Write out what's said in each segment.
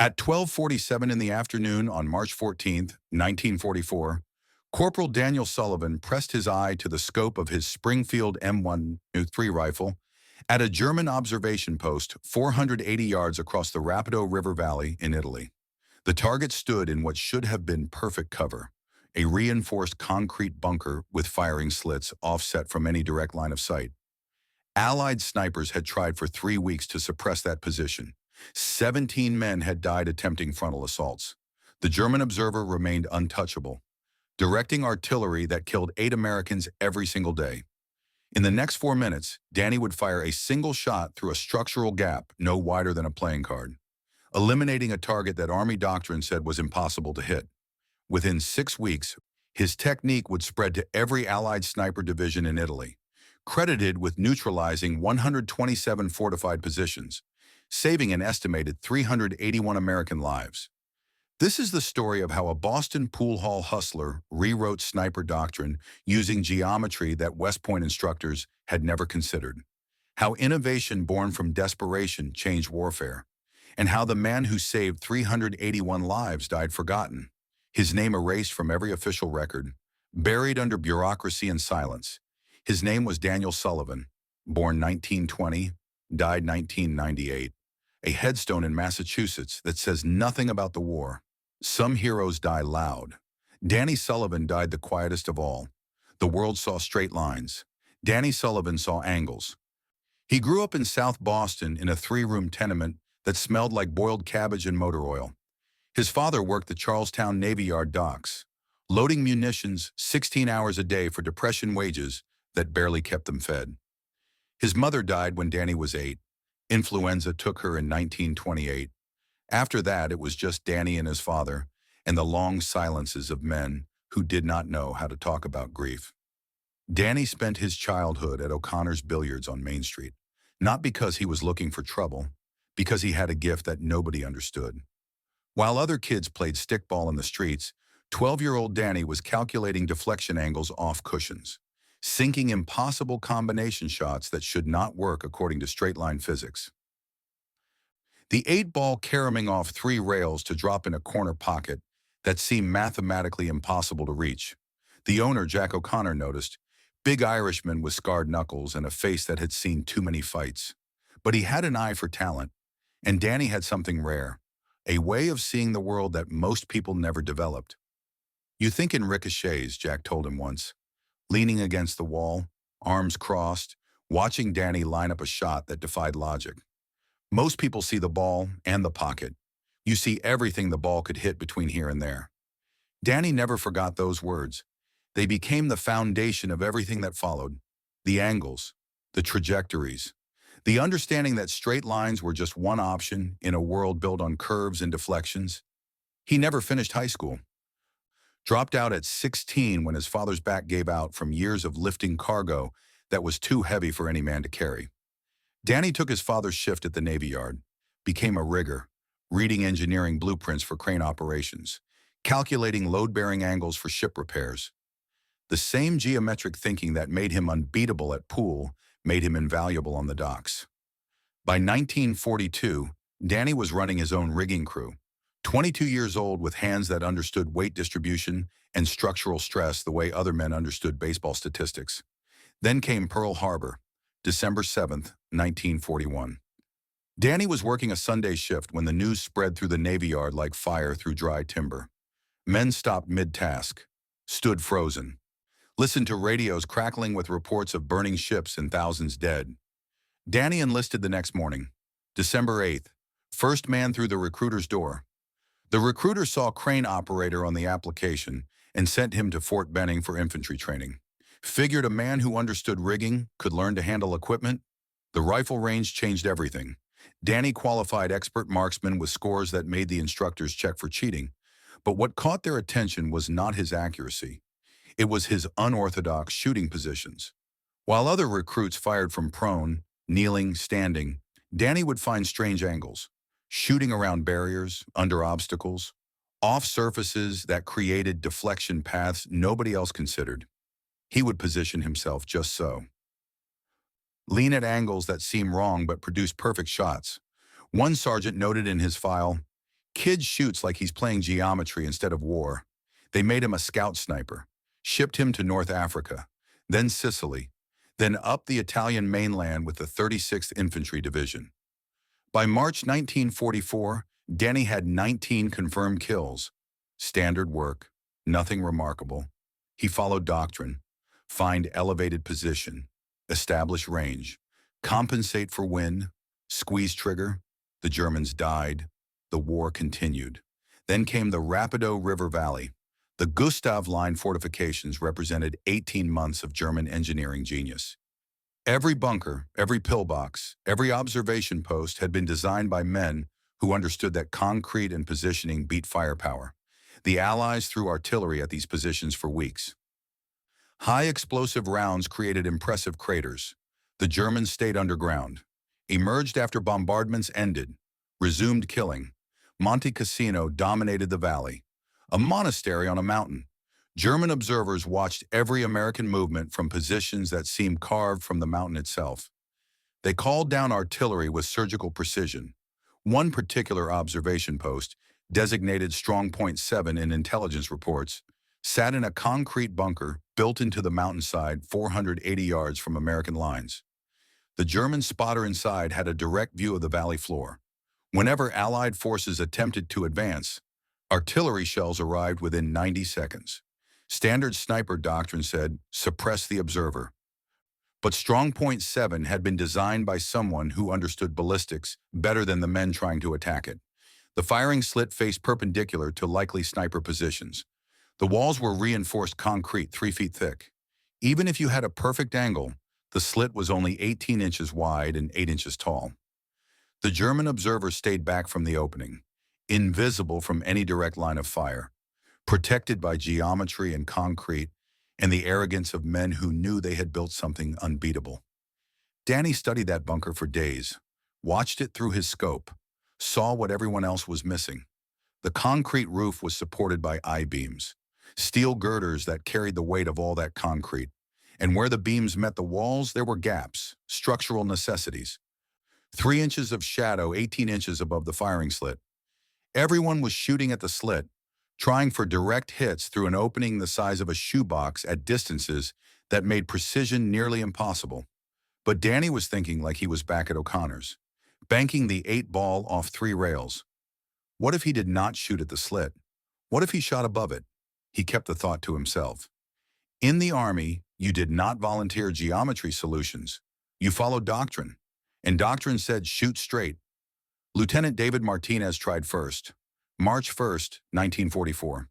At 12:47 in the afternoon on March 14th, 1944, Corporal Daniel Sullivan pressed his eye to the scope of his Springfield M103 rifle at a German observation post 480 yards across the Rapido River Valley in Italy. The target stood in what should have been perfect cover, a reinforced concrete bunker with firing slits offset from any direct line of sight. Allied snipers had tried for 3 weeks to suppress that position. 17 men had died attempting frontal assaults. The German observer remained untouchable, directing artillery that killed 8 Americans every single day. In the next 4 minutes, Danny would fire a single shot through a structural gap no wider than a playing card, eliminating a target that Army doctrine said was impossible to hit. Within 6 weeks, his technique would spread to every Allied sniper division in Italy, credited with neutralizing 127 fortified positions, saving an estimated 381 American lives. This is the story of how a Boston pool hall hustler rewrote sniper doctrine using geometry that West Point instructors had never considered. How innovation born from desperation changed warfare, and how the man who saved 381 lives died forgotten, his name erased from every official record, buried under bureaucracy and silence. His name was Daniel Sullivan, born 1920, died 1998, a headstone in Massachusetts that says nothing about the war. Some heroes die loud. Danny Sullivan died the quietest of all. The world saw straight lines. Danny Sullivan saw angles. He grew up in South Boston in a 3-room tenement that smelled like boiled cabbage and motor oil. His father worked the Charlestown Navy Yard docks, loading munitions 16 hours a day for depression wages that barely kept them fed. His mother died when Danny was 8. Influenza took her in 1928. After that, it was just Danny and his father, and the long silences of men who did not know how to talk about grief. Danny spent his childhood at O'Connor's Billiards on Main Street, not because he was looking for trouble, because he had a gift that nobody understood. While other kids played stickball in the streets, 12-year-old Danny was calculating deflection angles off cushions, sinking impossible combination shots that should not work according to straight-line physics. The 8-ball caroming off 3 rails to drop in a corner pocket that seemed mathematically impossible to reach. The owner, Jack O'Connor, noticed, big Irishman with scarred knuckles and a face that had seen too many fights. But he had an eye for talent, and Danny had something rare, a way of seeing the world that most people never developed. You think in ricochets, Jack told him once, leaning against the wall, arms crossed, watching Danny line up a shot that defied logic. Most people see the ball and the pocket. You see everything the ball could hit between here and there. Danny never forgot those words. They became the foundation of everything that followed. The angles, the trajectories, the understanding that straight lines were just one option in a world built on curves and deflections. He never finished high school. Dropped out at 16 when his father's back gave out from years of lifting cargo that was too heavy for any man to carry. Danny took his father's shift at the Navy Yard, became a rigger, reading engineering blueprints for crane operations, calculating load-bearing angles for ship repairs. The same geometric thinking that made him unbeatable at pool made him invaluable on the docks. By 1942, Danny was running his own rigging crew, 22 years old with hands that understood weight distribution and structural stress the way other men understood baseball statistics. Then came Pearl Harbor, December 7th, 1941. Danny was working a Sunday shift when the news spread through the Navy Yard like fire through dry timber. Men stopped mid-task, stood frozen, listened to radios crackling with reports of burning ships and thousands dead. Danny enlisted the next morning, December 8th, first man through the recruiter's door. The recruiter saw crane operator on the application and sent him to Fort Benning for infantry training. Figured a man who understood rigging could learn to handle equipment. The rifle range changed everything. Danny qualified expert marksman with scores that made the instructors check for cheating. But what caught their attention was not his accuracy. It was his unorthodox shooting positions. While other recruits fired from prone, kneeling, standing, Danny would find strange angles, shooting around barriers, under obstacles, off surfaces that created deflection paths nobody else considered. He would position himself just so. Lean at angles that seem wrong but produce perfect shots. One sergeant noted in his file, Kid shoots like he's playing geometry instead of war. They made him a scout sniper, shipped him to North Africa, then Sicily, then up the Italian mainland with the 36th Infantry Division. By March 1944, Danny had 19 confirmed kills. Standard work, nothing remarkable. He followed doctrine: find elevated position, establish range, compensate for wind, squeeze trigger. The Germans died. The war continued. Then came the Rapido River Valley. The Gustav Line fortifications represented 18 months of German engineering genius. Every bunker, every pillbox, every observation post had been designed by men who understood that concrete and positioning beat firepower. The Allies threw artillery at these positions for weeks. High explosive rounds created impressive craters. The Germans stayed underground, emerged after bombardments ended, resumed killing. Monte Cassino dominated the valley, a monastery on a mountain. German observers watched every American movement from positions that seemed carved from the mountain itself. They called down artillery with surgical precision. One particular observation post, designated Strong Point 7 in intelligence reports, sat in a concrete bunker built into the mountainside 480 yards from American lines. The German spotter inside had a direct view of the valley floor. Whenever Allied forces attempted to advance, artillery shells arrived within 90 seconds. Standard sniper doctrine said, suppress the observer. But Strong Point 7 had been designed by someone who understood ballistics better than the men trying to attack it. The firing slit faced perpendicular to likely sniper positions. The walls were reinforced concrete 3 feet thick. Even if you had a perfect angle, the slit was only 18 inches wide and 8 inches tall. The German observer stayed back from the opening, invisible from any direct line of fire, protected by geometry and concrete and the arrogance of men who knew they had built something unbeatable. Danny studied that bunker for days, watched it through his scope, saw what everyone else was missing. The concrete roof was supported by I-beams, steel girders that carried the weight of all that concrete. And where the beams met the walls, there were gaps, structural necessities. 3 inches of shadow, 18 inches above the firing slit. Everyone was shooting at the slit, trying for direct hits through an opening the size of a shoebox at distances that made precision nearly impossible. But Danny was thinking like he was back at O'Connor's, banking the 8-ball off 3 rails. What if he did not shoot at the slit? What if he shot above it? He kept the thought to himself. In the Army, you did not volunteer geometry solutions. You followed doctrine. And doctrine said shoot straight. Lieutenant David Martinez tried first. March 1st, 1944.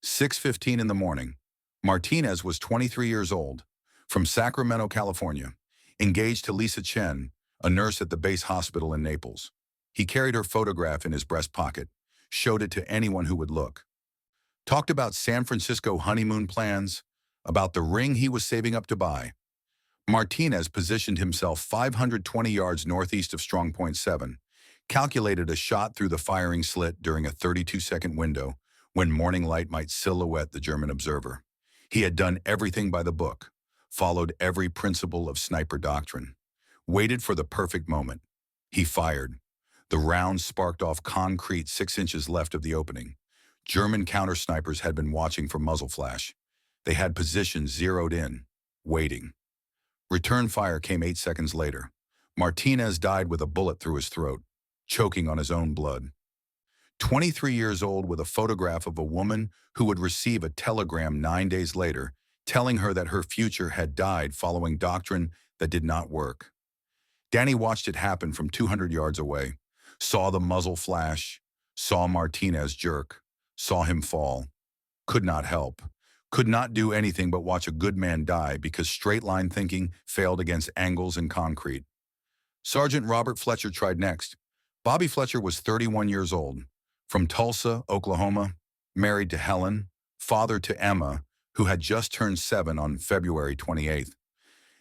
6:15 in the morning. Martinez was 23 years old, from Sacramento, California, engaged to Lisa Chen, a nurse at the base hospital in Naples. He carried her photograph in his breast pocket, showed it to anyone who would look. Talked about San Francisco honeymoon plans, about the ring he was saving up to buy. Martinez positioned himself 520 yards northeast of Strong Point 7, calculated a shot through the firing slit during a 32-second window when morning light might silhouette the German observer. He had done everything by the book, followed every principle of sniper doctrine, waited for the perfect moment. He fired. The round sparked off concrete 6 inches left of the opening. German counter-snipers had been watching for muzzle flash. They had positions zeroed in, waiting. Return fire came 8 seconds later. Martinez died with a bullet through his throat, choking on his own blood. 23 years old, with a photograph of a woman who would receive a telegram 9 days later telling her that her future had died following doctrine that did not work. Danny watched it happen from 200 yards away, saw the muzzle flash, saw Martinez jerk, saw him fall. Could not help. Could not do anything but watch a good man die because straight-line thinking failed against angles and concrete. Sergeant Robert Fletcher tried next. Bobby Fletcher was 31 years old, from Tulsa, Oklahoma, married to Helen, father to Emma, who had just turned 7 on February 28th.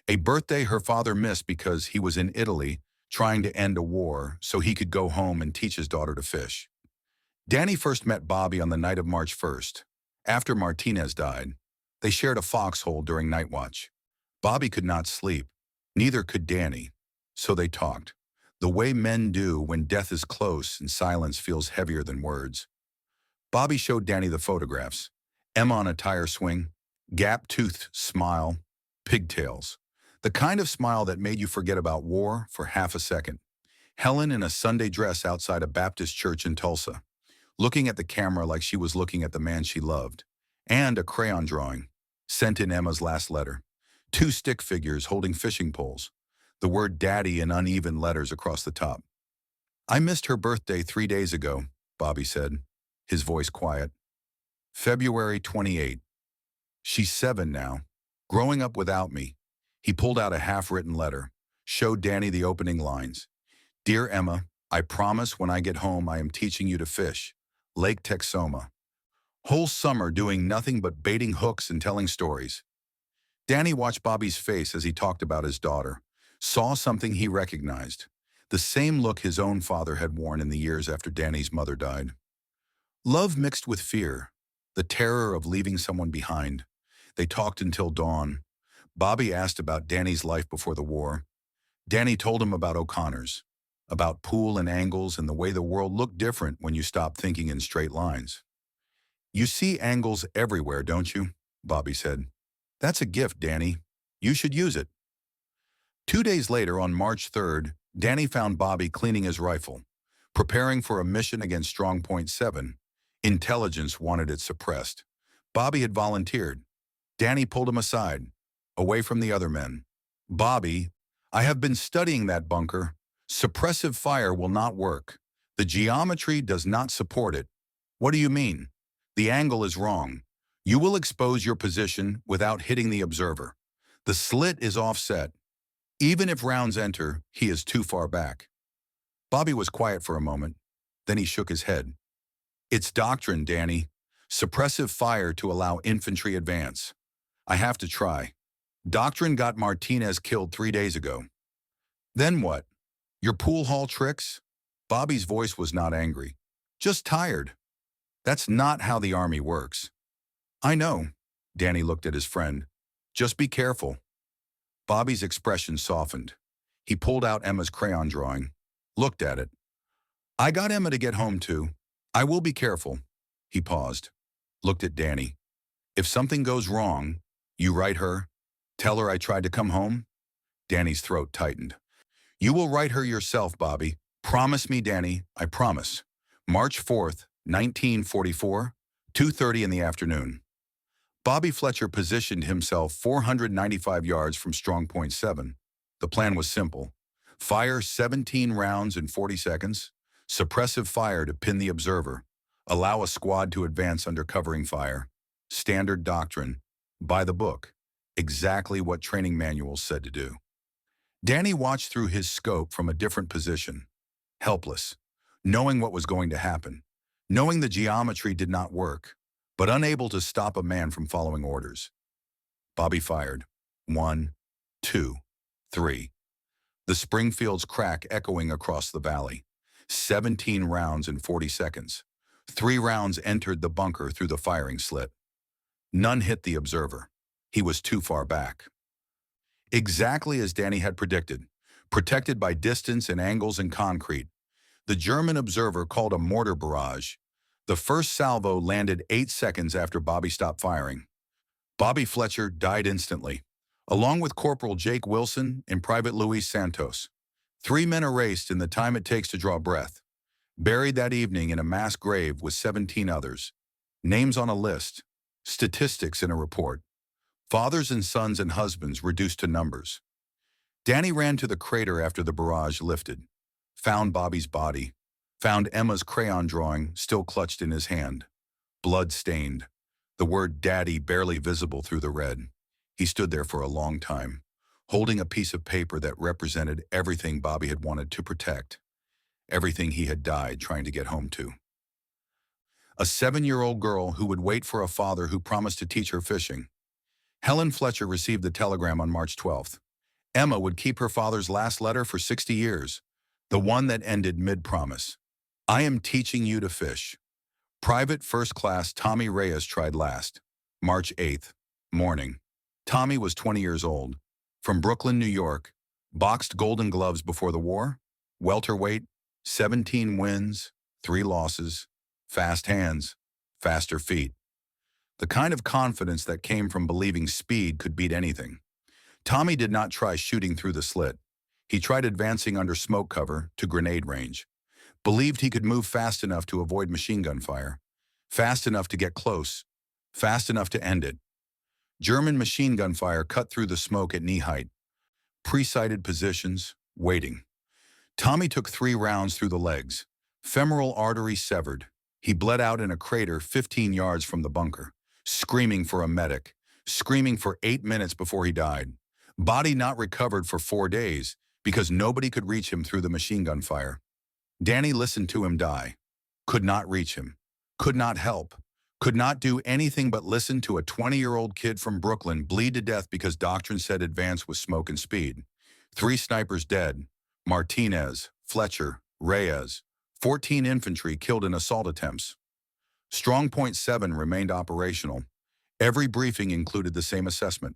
A birthday her father missed because he was in Italy trying to end a war so he could go home and teach his daughter to fish. Danny first met Bobby on the night of March 1st. After Martinez died, they shared a foxhole during night watch. Bobby could not sleep, neither could Danny, so they talked. the way men do when death is close and silence feels heavier than words. Bobby showed Danny the photographs. Emma on a tire swing, gap-toothed smile, pigtails. The kind of smile that made you forget about war for half a second. Helen in a Sunday dress outside a Baptist church in Tulsa, looking at the camera like she was looking at the man she loved. And a crayon drawing, sent in Emma's last letter. Two stick figures holding fishing poles. The word daddy in uneven letters across the top. I missed her birthday 3 days ago, Bobby said, his voice quiet. February 28. She's 7 now, growing up without me. He pulled out a half-written letter, showed Danny the opening lines. Dear Emma, I promise when I get home I am teaching you to fish. Lake Texoma. Whole summer doing nothing but baiting hooks and telling stories. Danny watched Bobby's face as he talked about his daughter, saw something he recognized, the same look his own father had worn in the years after Danny's mother died. Love mixed with fear, the terror of leaving someone behind. They talked until dawn. Bobby asked about Danny's life before the war. Danny told him about O'Connor's, about pool and angles and the way the world looked different when you stopped thinking in straight lines. You see angles everywhere, don't you? Bobby said. That's a gift, Danny. You should use it. 2 days later, on March 3rd, Danny found Bobby cleaning his rifle, preparing for a mission against Strong Point 7. Intelligence wanted it suppressed. Bobby had volunteered. Danny pulled him aside, away from the other men. Bobby, I have been studying that bunker. Suppressive fire will not work. The geometry does not support it. What do you mean? The angle is wrong. You will expose your position without hitting the observer. The slit is offset. Even if rounds enter, he is too far back. Bobby was quiet for a moment. Then he shook his head. It's doctrine, Danny. Suppressive fire to allow infantry advance. I have to try. Doctrine got Martinez killed 3 days ago. Then what? Your pool hall tricks? Bobby's voice was not angry. Just tired. That's not how the Army works. I know. Danny looked at his friend. Just be careful. Bobby's expression softened. He pulled out Emma's crayon drawing, looked at it. I got Emma to get home too. I will be careful. He paused, looked at Danny. If something goes wrong, you write her, tell her I tried to come home? Danny's throat tightened. You will write her yourself, Bobby. Promise me, Danny, I promise. March 4th, 1944, 2:30 in the afternoon. Bobby Fletcher positioned himself 495 yards from Strong Point 7. The plan was simple. Fire 17 rounds in 40 seconds, suppressive fire to pin the observer, allow a squad to advance under covering fire. Standard doctrine. By the book. Exactly what training manuals said to do. Danny watched through his scope from a different position. Helpless. Knowing what was going to happen. Knowing the geometry did not work, but unable to stop a man from following orders. Bobby fired. 1, 2, 3. The Springfield's crack echoing across the valley. 17 rounds in 40 seconds. 3 rounds entered the bunker through the firing slit. None hit the observer. He was too far back. Exactly as Danny had predicted, protected by distance and angles and concrete. The German observer called a mortar barrage. The first salvo landed 8 seconds after Bobby stopped firing. Bobby Fletcher died instantly, along with Corporal Jake Wilson and Private Luis Santos. 3 men erased in the time it takes to draw breath. Buried that evening in a mass grave with 17 others. Names on a list. Statistics in a report. Fathers and sons and husbands reduced to numbers. Danny ran to the crater after the barrage lifted. Found Bobby's body. Found Emma's crayon drawing still clutched in his hand. Blood-stained. The word Daddy barely visible through the red. He stood there for a long time, holding a piece of paper that represented everything Bobby had wanted to protect. Everything he had died trying to get home to. A 7-year-old girl who would wait for a father who promised to teach her fishing. Helen Fletcher received the telegram on March 12th. Emma would keep her father's last letter for 60 years, the one that ended mid-promise. I am teaching you to fish. Private First Class Tommy Reyes tried last. March 8th, morning. Tommy was 20 years old. From Brooklyn, New York. Boxed Golden Gloves before the war. Welterweight, 17 wins, 3 losses, fast hands, faster feet. The kind of confidence that came from believing speed could beat anything. Tommy did not try shooting through the slit. He tried advancing under smoke cover to grenade range. Believed he could move fast enough to avoid machine gun fire. Fast enough to get close. Fast enough to end it. German machine gun fire cut through the smoke at knee height. Pre-sighted positions, waiting. Tommy took 3 rounds through the legs. Femoral artery severed. He bled out in a crater 15 yards from the bunker, screaming for a medic, screaming for 8 minutes before he died. Body not recovered for 4 days because nobody could reach him through the machine gun fire. Danny listened to him die. Could not reach him. Could not help. Could not do anything but listen to a 20-year-old kid from Brooklyn bleed to death because doctrine said advance with smoke and speed. 3 snipers dead. Martinez, Fletcher, Reyes. 14 infantry killed in assault attempts. Strong Point 7 remained operational. Every briefing included the same assessment.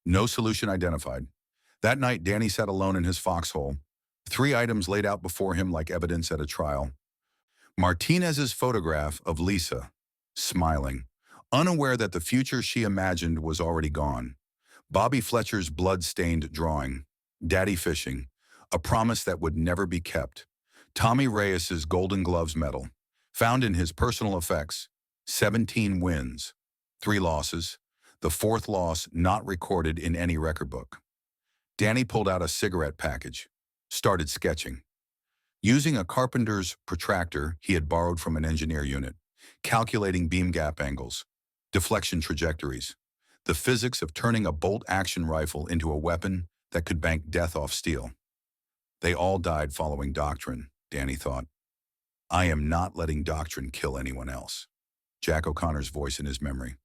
No solution identified. That night, Danny sat alone in his foxhole. 3 items laid out before him like evidence at a trial. Martinez's photograph of Lisa, smiling, unaware that the future she imagined was already gone. Bobby Fletcher's blood-stained drawing, Daddy Fishing, a promise that would never be kept. Tommy Reyes's Golden Gloves medal, found in his personal effects, 17 wins, 3 losses, the 4th loss not recorded in any record book. Danny pulled out a cigarette package, started sketching. Using a carpenter's protractor he had borrowed from an engineer unit, calculating beam gap angles, deflection trajectories, the physics of turning a bolt-action rifle into a weapon that could bank death off steel. They all died following doctrine, Danny thought. I am not letting doctrine kill anyone else. Jack O'Connor's voice in his memory.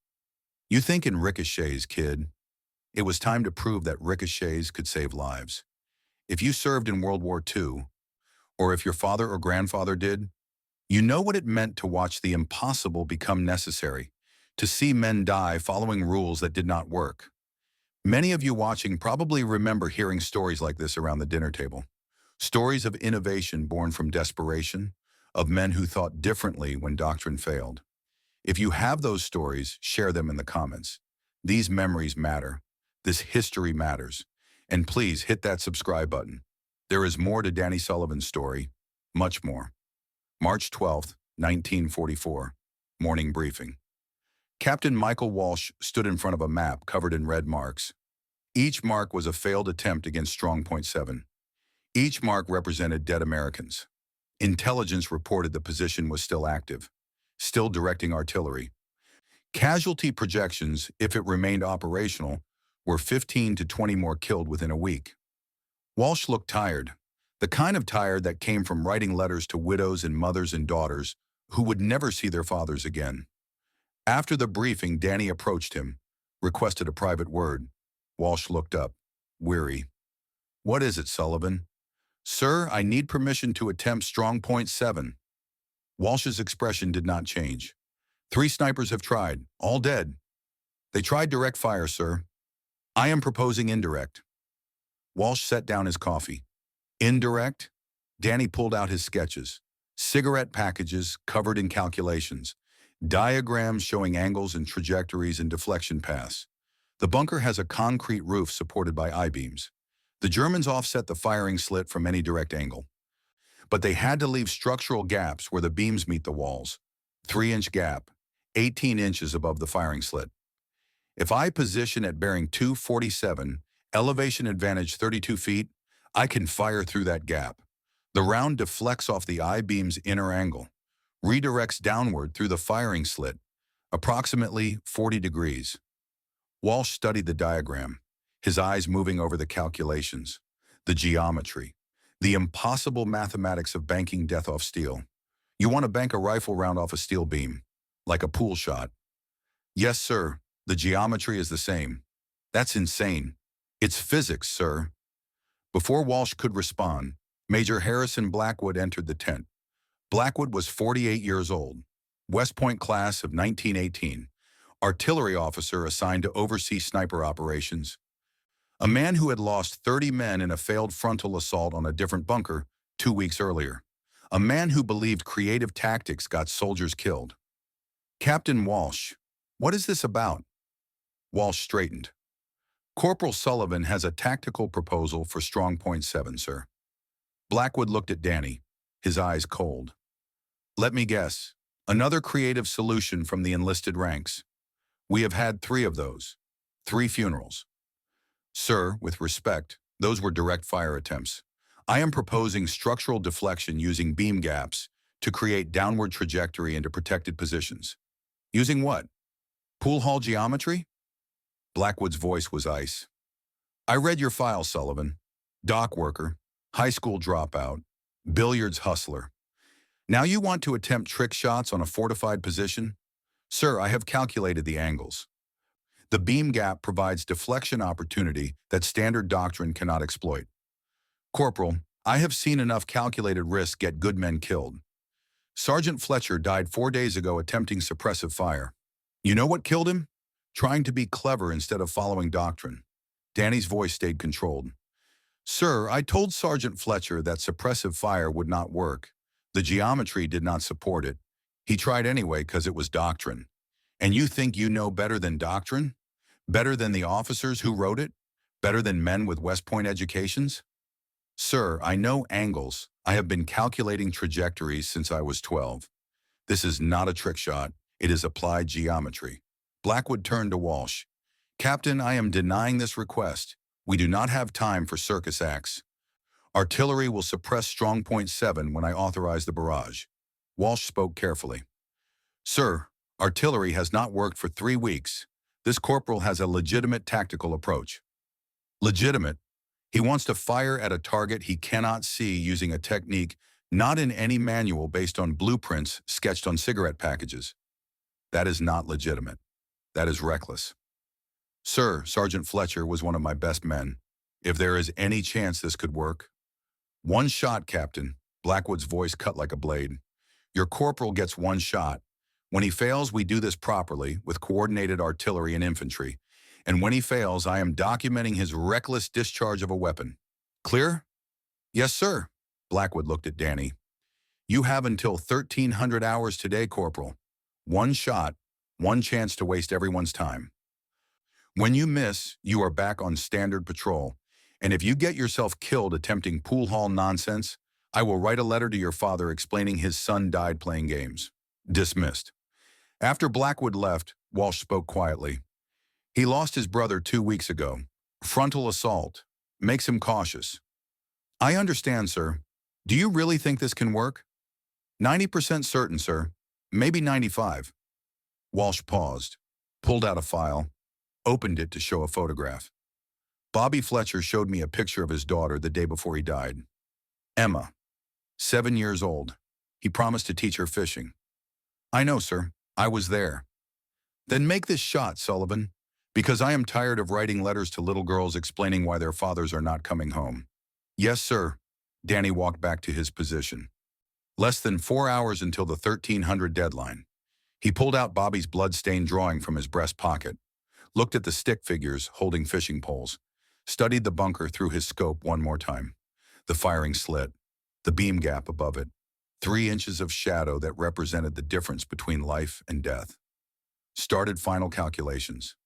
You think in ricochets, kid. It was time to prove that ricochets could save lives. If you served in World War II, or if your father or grandfather did, you know what it meant to watch the impossible become necessary, to see men die following rules that did not work. Many of you watching probably remember hearing stories like this around the dinner table. Stories of innovation born from desperation, of men who thought differently when doctrine failed. If you have those stories, share them in the comments. These memories matter. This history matters. And please hit that subscribe button. There is more to Danny Sullivan's story, much more. March 12th, 1944, morning briefing. Captain Michael Walsh stood in front of a map covered in red marks. Each mark was a failed attempt against Strong Point 7. Each mark represented dead Americans. Intelligence reported the position was still active, still directing artillery. Casualty projections, if it remained operational, were 15 to 20 more killed within a week. Walsh looked tired, the kind of tired that came from writing letters to widows and mothers and daughters who would never see their fathers again. After the briefing, Danny approached him, requested a private word. Walsh looked up, weary. What is it, Sullivan? Sir, I need permission to attempt Strong Point 7. Walsh's expression did not change. 3 snipers have tried, all dead. They tried direct fire, sir. I am proposing indirect. Walsh set down his coffee. Indirect? Danny pulled out his sketches. Cigarette packages covered in calculations. Diagrams showing angles and trajectories and deflection paths. The bunker has a concrete roof supported by I-beams. The Germans offset the firing slit from any direct angle. But they had to leave structural gaps where the beams meet the walls. 3-inch gap, 18 inches above the firing slit. If I position at bearing 247, elevation advantage 32 feet, I can fire through that gap. The round deflects off the I-beam's inner angle, redirects downward through the firing slit, approximately 40 degrees. Walsh studied the diagram, his eyes moving over the calculations, the geometry, the impossible mathematics of banking death off steel. You want to bank a rifle round off a steel beam, like a pool shot. Yes, sir, the geometry is the same. That's insane. It's physics, sir. Before Walsh could respond, Major Harrison Blackwood entered the tent. Blackwood was 48 years old, West Point class of 1918, artillery officer assigned to oversee sniper operations. A man who had lost 30 men in a failed frontal assault on a different bunker 2 weeks earlier. A man who believed creative tactics got soldiers killed. Captain Walsh, what is this about? Walsh straightened. Corporal Sullivan has a tactical proposal for Strong Point 7, sir. Blackwood looked at Danny, his eyes cold. Let me guess. Another creative solution from the enlisted ranks. We have had 3 of those. 3 funerals. Sir, with respect, those were direct fire attempts. I am proposing structural deflection using beam gaps to create downward trajectory into protected positions. Using what? Pool hall geometry? Blackwood's voice was ice. I read your file, Sullivan. Dock worker, high school dropout, billiards hustler. Now you want to attempt trick shots on a fortified position? Sir, I have calculated the angles. The beam gap provides deflection opportunity that standard doctrine cannot exploit. Corporal, I have seen enough calculated risk get good men killed. Sergeant Fletcher died 4 days ago attempting suppressive fire. You know what killed him? Trying to be clever instead of following doctrine. Danny's voice stayed controlled. Sir, I told Sergeant Fletcher that suppressive fire would not work. The geometry did not support it. He tried anyway because it was doctrine. And you think you know better than doctrine? Better than the officers who wrote it? Better than men with West Point educations? Sir, I know angles. I have been calculating trajectories since I was 12. This is not a trick shot. It is applied geometry. Blackwood turned to Walsh. Captain, I am denying this request. We do not have time for circus acts. Artillery will suppress Strong Point 7 when I authorize the barrage. Walsh spoke carefully. Sir, artillery has not worked for 3 weeks. This corporal has a legitimate tactical approach. Legitimate? He wants to fire at a target he cannot see using a technique not in any manual based on blueprints sketched on cigarette packages. That is not legitimate. That is reckless. Sir, Sergeant Fletcher was one of my best men. If there is any chance this could work. 1 shot, Captain. Blackwood's voice cut like a blade. Your corporal gets 1 shot. When he fails, we do this properly with coordinated artillery and infantry. And when he fails, I am documenting his reckless discharge of a weapon. Clear? Yes, sir. Blackwood looked at Danny. You have until 1300 hours today, Corporal. 1 shot, 1 chance to waste everyone's time. When you miss, you are back on standard patrol. And if you get yourself killed attempting pool hall nonsense, I will write a letter to your father explaining his son died playing games. Dismissed. After Blackwood left, Walsh spoke quietly. He lost his brother 2 weeks ago. Frontal assault. Makes him cautious. I understand, sir. Do you really think this can work? 90% certain, sir. Maybe 95. Walsh paused, pulled out a file, opened it to show a photograph. Bobby Fletcher showed me a picture of his daughter the day before he died. Emma, 7 years old. He promised to teach her fishing. I know, sir. I was there. Then make this shot, Sullivan, because I am tired of writing letters to little girls explaining why their fathers are not coming home. Yes, sir. Danny walked back to his position. Less than 4 hours until the 1300 deadline. He pulled out Bobby's blood-stained drawing from his breast pocket, looked at the stick figures holding fishing poles, studied the bunker through his scope one more time. The firing slit, the beam gap above it, 3 inches of shadow that represented the difference between life and death. Started final calculations.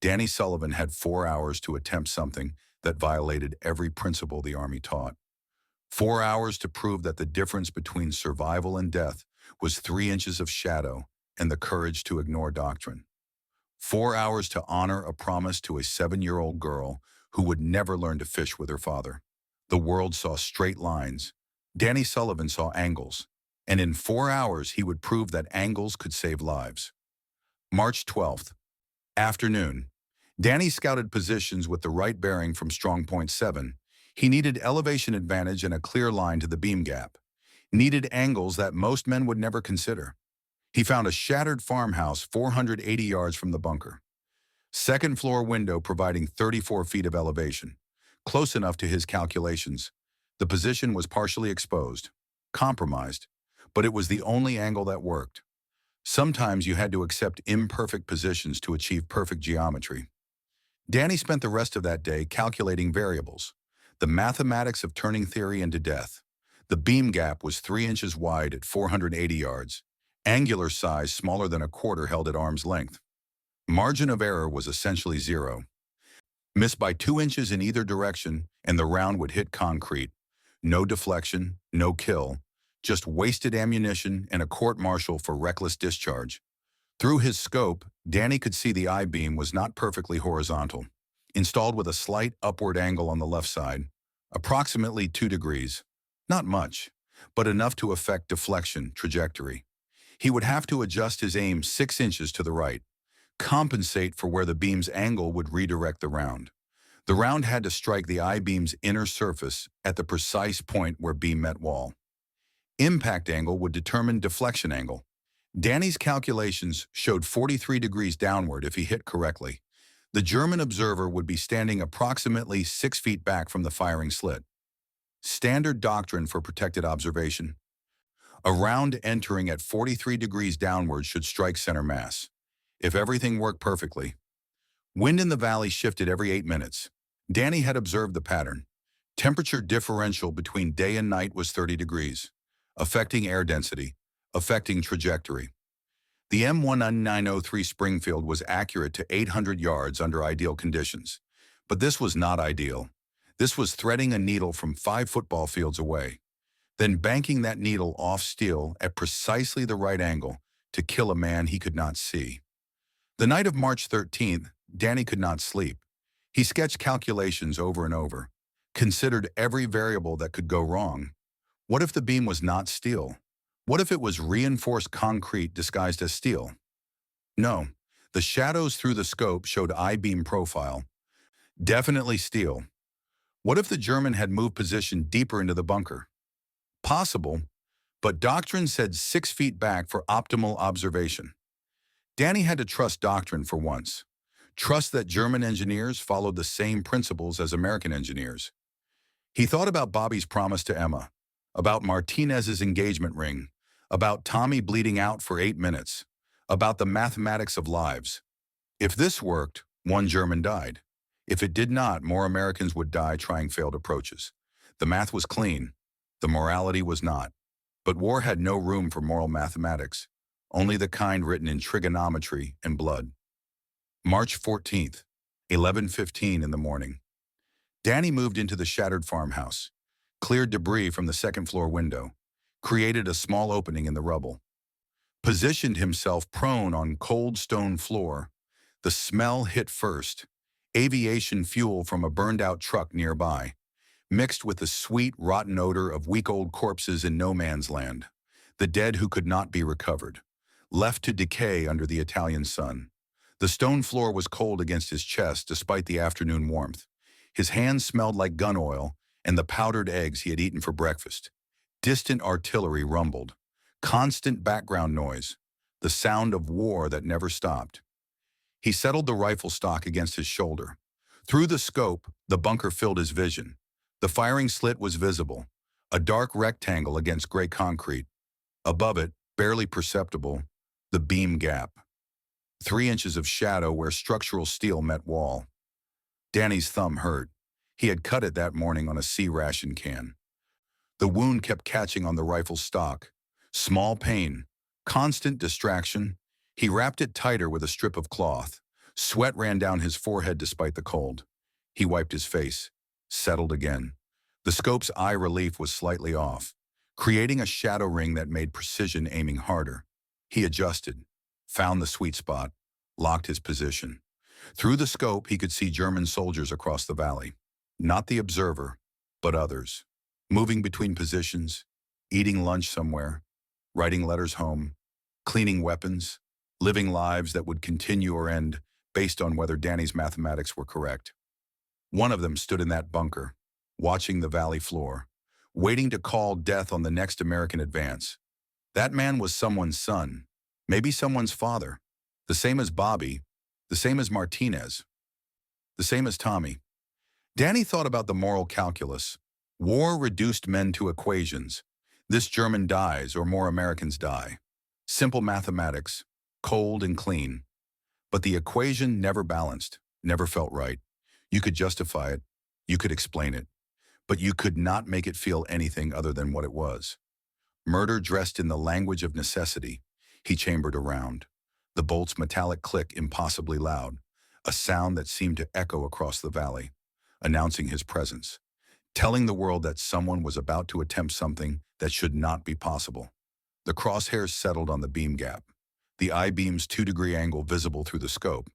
Danny Sullivan had 4 hours to attempt something that violated every principle the Army taught. 4 hours to prove that the difference between survival and death was 3 inches of shadow and the courage to ignore doctrine. 4 hours to honor a promise to a 7-year-old girl who would never learn to fish with her father. The world saw straight lines. Danny Sullivan saw angles. And in 4 hours, he would prove that angles could save lives. March 12th. Afternoon. Danny scouted positions with the right bearing from Strong Point 7. He needed elevation advantage and a clear line to the beam gap. Needed angles that most men would never consider. He found a shattered farmhouse 480 yards from the bunker. Second floor window providing 34 feet of elevation. Close enough to his calculations. The position was partially exposed, compromised, but it was the only angle that worked. Sometimes you had to accept imperfect positions to achieve perfect geometry. Danny spent the rest of that day calculating variables, the mathematics of turning theory into death, The beam gap was 3 inches wide at 480 yards. Angular size smaller than a quarter held at arm's length. Margin of error was essentially zero. Miss by 2 inches in either direction, and the round would hit concrete. No deflection, no kill, just wasted ammunition and a court-martial for reckless discharge. Through his scope, Danny could see the I-beam was not perfectly horizontal, installed with a slight upward angle on the left side, approximately 2 degrees. Not much, but enough to affect deflection trajectory. He would have to adjust his aim 6 inches to the right, compensate for where the beam's angle would redirect the round. The round had to strike the I-beam's inner surface at the precise point where beam met wall. Impact angle would determine deflection angle. Danny's calculations showed 43 degrees downward if he hit correctly. The German observer would be standing approximately 6 feet back from the firing slit. Standard doctrine for protected observation. A round entering at 43 degrees downward should strike center mass, if everything worked perfectly. Wind in the valley shifted every 8 minutes. Danny had observed the pattern. Temperature differential between day and night was 30 degrees, affecting air density, affecting trajectory. The M1903 Springfield was accurate to 800 yards under ideal conditions. But this was not ideal. This was threading a needle from 5 football fields away, then banking that needle off steel at precisely the right angle to kill a man he could not see. The night of March 13th, Danny could not sleep. He sketched calculations over and over, considered every variable that could go wrong. What if the beam was not steel? What if it was reinforced concrete disguised as steel? No, the shadows through the scope showed I-beam profile. Definitely steel. What if the German had moved position deeper into the bunker? Possible, but doctrine said 6 feet back for optimal observation. Danny had to trust doctrine for once. Trust that German engineers followed the same principles as American engineers. He thought about Bobby's promise to Emma, about Martinez's engagement ring, about Tommy bleeding out for 8 minutes, about the mathematics of lives. If this worked, one German died. If it did not, more Americans would die trying failed approaches. The math was clean. The morality was not. But war had no room for moral mathematics, only the kind written in trigonometry and blood. March 14th, 11:15 in the morning. Danny moved into the shattered farmhouse, cleared debris from the second-floor window, created a small opening in the rubble, positioned himself prone on cold stone floor. The smell hit first, aviation fuel from a burned-out truck nearby, mixed with the sweet, rotten odor of week-old corpses in no man's land, the dead who could not be recovered, left to decay under the Italian sun. The stone floor was cold against his chest despite the afternoon warmth. His hands smelled like gun oil and the powdered eggs he had eaten for breakfast. Distant artillery rumbled. Constant background noise. The sound of war that never stopped. He settled the rifle stock against his shoulder. Through the scope, the bunker filled his vision. The firing slit was visible, a dark rectangle against gray concrete. Above it, barely perceptible, the beam gap. 3 inches of shadow where structural steel met wall. Danny's thumb hurt. He had cut it that morning on a C-ration can. The wound kept catching on the rifle stock. Small pain, constant distraction. He wrapped it tighter with a strip of cloth. Sweat ran down his forehead despite the cold. He wiped his face, settled again. The scope's eye relief was slightly off, creating a shadow ring that made precision aiming harder. He adjusted, found the sweet spot, locked his position. Through the scope, he could see German soldiers across the valley. Not the observer, but others. Moving between positions, eating lunch somewhere, writing letters home, cleaning weapons, living lives that would continue or end based on whether Danny's mathematics were correct. One of them stood in that bunker, watching the valley floor, waiting to call death on the next American advance. That man was someone's son, maybe someone's father, the same as Bobby, the same as Martinez, the same as Tommy. Danny thought about the moral calculus. War reduced men to equations. This German dies or more Americans die. Simple mathematics, cold and clean. But the equation never balanced, never felt right. You could justify it, you could explain it. but you could not make it feel anything other than what it was. Murder dressed in the language of necessity. He chambered around. The bolt's metallic click impossibly loud, a sound that seemed to echo across the valley, announcing his presence, telling the world that someone was about to attempt something that should not be possible. The crosshairs settled on the beam gap, the I-beam's 2-degree angle visible through the scope.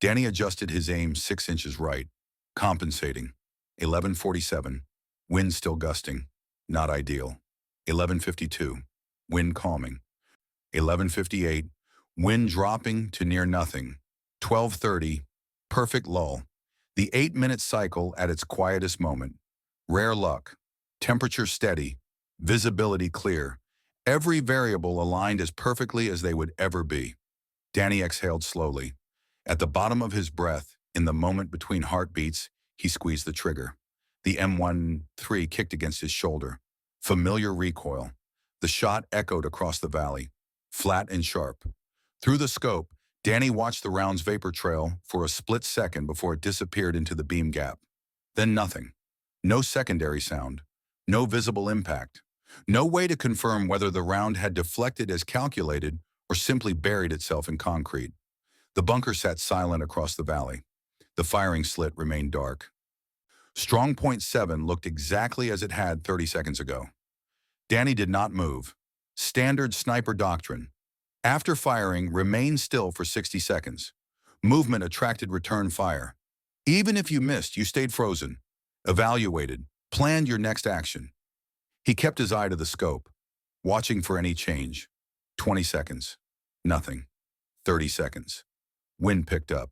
Danny adjusted his aim 6 inches right, compensating. 11:47, wind still gusting, not ideal. 11:52, wind calming. 11:58, wind dropping to near nothing. 12:30, perfect lull. The 8-minute cycle at its quietest moment. Rare luck. Temperature steady. Visibility clear. Every variable aligned as perfectly as they would ever be. Danny exhaled slowly. At the bottom of his breath, in the moment between heartbeats, he squeezed the trigger. The M13 kicked against his shoulder. Familiar recoil. The shot echoed across the valley, flat and sharp. Through the scope, Danny watched the round's vapor trail for a split second before it disappeared into the beam gap. Then nothing. No secondary sound. No visible impact. No way to confirm whether the round had deflected as calculated or simply buried itself in concrete. The bunker sat silent across the valley. The firing slit remained dark. Strong Point 7 looked exactly as it had 30 seconds ago. Danny did not move. Standard sniper doctrine. After firing, remain still for 60 seconds. Movement attracted return fire. Even if you missed, you stayed frozen. Evaluated. Planned your next action. He kept his eye to the scope, watching for any change. 20 seconds. Nothing. 30 seconds. Wind picked up,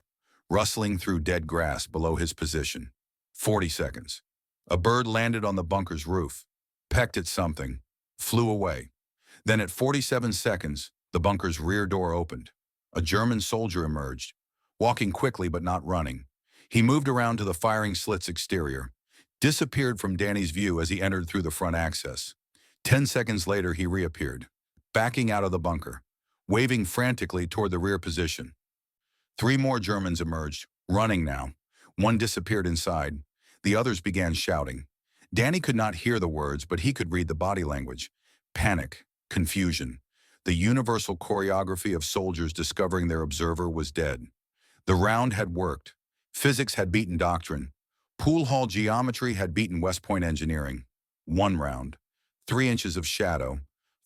rustling through dead grass below his position. 40 seconds. A bird landed on the bunker's roof, pecked at something, flew away. Then at 47 seconds, the bunker's rear door opened. A German soldier emerged, walking quickly but not running. He moved around to the firing slit's exterior, disappeared from Danny's view as he entered through the front access. 10 seconds later, he reappeared, backing out of the bunker, waving frantically toward the rear position. 3 more Germans emerged, running now. One disappeared inside. The others began shouting. Danny could not hear the words, but he could read the body language. Panic, confusion. The universal choreography of soldiers discovering their observer was dead. The round had worked. Physics had beaten doctrine. Pool hall geometry had beaten West Point engineering. 1 round, 3 inches of shadow,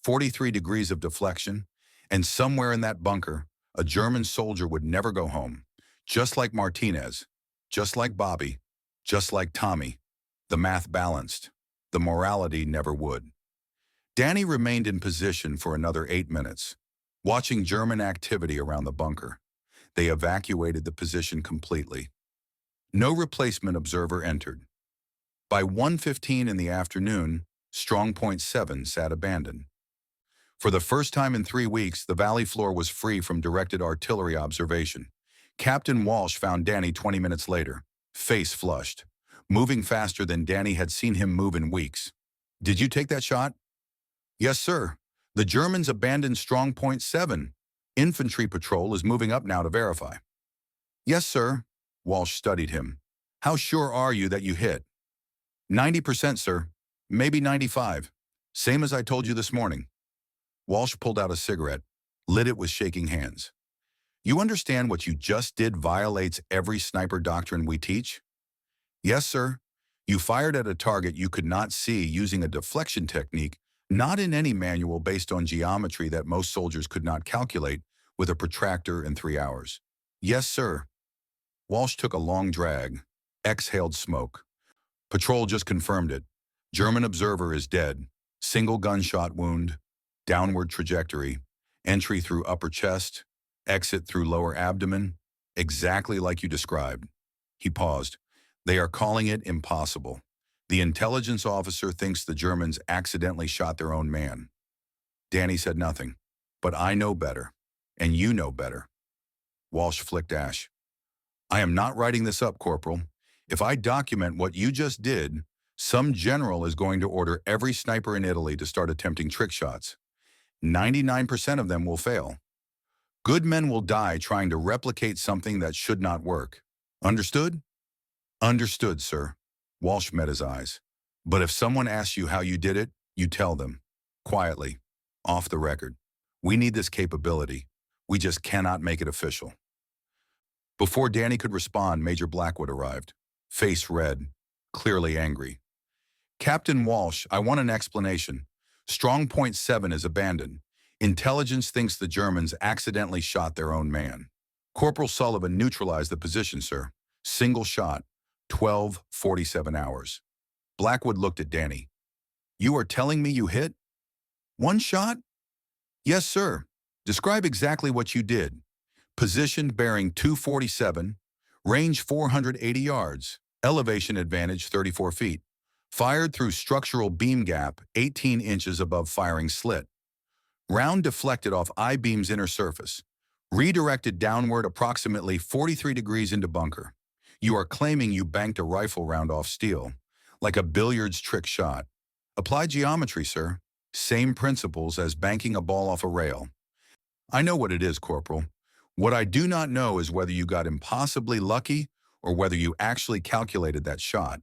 43 degrees of deflection, and somewhere in that bunker, a German soldier would never go home. Just like Martinez, just like Bobby, just like Tommy. The math balanced. The morality never would. Danny remained in position for another 8 minutes, watching German activity around the bunker. They evacuated the position completely. No replacement observer entered. By 1:15 in the afternoon, Strong Point 7 sat abandoned. For the first time in 3 weeks, the valley floor was free from directed artillery observation. Captain Walsh found Danny 20 minutes later, face flushed, moving faster than Danny had seen him move in weeks. Did you take that shot? Yes, sir. The Germans abandoned Strong Point 7. Infantry patrol is moving up now to verify. Yes, sir. Walsh studied him. How sure are you that you hit? 90%, sir. Maybe 95. Same as I told you this morning. Walsh pulled out a cigarette, lit it with shaking hands. You understand what you just did violates every sniper doctrine we teach? Yes, sir. You fired at a target you could not see using a deflection technique not in any manual based on geometry that most soldiers could not calculate with a protractor in 3 hours. Yes, sir. Walsh took a long drag, exhaled smoke. Patrol just confirmed it. German observer is dead. Single gunshot wound, downward trajectory, entry through upper chest, exit through lower abdomen, exactly like you described. He paused. They are calling it impossible. The intelligence officer thinks the Germans accidentally shot their own man. Danny said nothing. But I know better. And you know better. Walsh flicked ash. I am not writing this up, Corporal. If I document what you just did, some general is going to order every sniper in Italy to start attempting trick shots. 99% of them will fail. Good men will die trying to replicate something that should not work. Understood? Understood, sir. Walsh met his eyes. But if someone asks you how you did it, you tell them. Quietly. Off the record. We need this capability. We just cannot make it official. Before Danny could respond, Major Blackwood arrived. Face red. Clearly angry. Captain Walsh, I want an explanation. Strong Point 7 is abandoned. Intelligence thinks the Germans accidentally shot their own man. Corporal Sullivan neutralized the position, sir. Single shot. 12:47 hours. Blackwood looked at Danny. You are telling me you hit? One shot? Yes, sir. Describe exactly what you did. Positioned bearing 247, range 480 yards, elevation advantage 34 feet. Fired through structural beam gap 18 inches above firing slit. Round deflected off I-beam's inner surface. Redirected downward approximately 43 degrees into bunker. You are claiming you banked a rifle round off steel, like a billiards trick shot. Apply geometry, sir. Same principles as banking a ball off a rail. I know what it is, Corporal. What I do not know is whether you got impossibly lucky or whether you actually calculated that shot.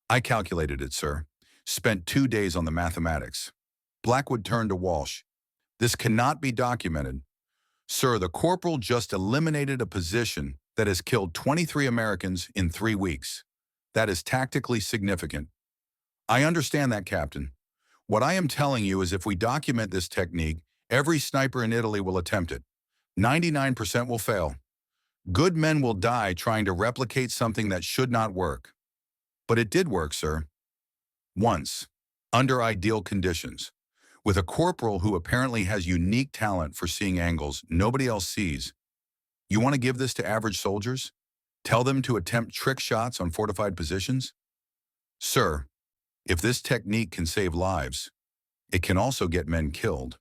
I calculated it, sir. Spent 2 days on the mathematics. Blackwood turned to Walsh. This cannot be documented. Sir, the corporal just eliminated a position that has killed 23 Americans in 3 weeks. That is tactically significant. I understand that, Captain. What I am telling you is if we document this technique, every sniper in Italy will attempt it. 99% will fail. Good men will die trying to replicate something that should not work. But it did work, sir. Once, under ideal conditions. With a corporal who apparently has unique talent for seeing angles nobody else sees. You want to give this to average soldiers? Tell them to attempt trick shots on fortified positions? Sir, if this technique can save lives, it can also get men killed.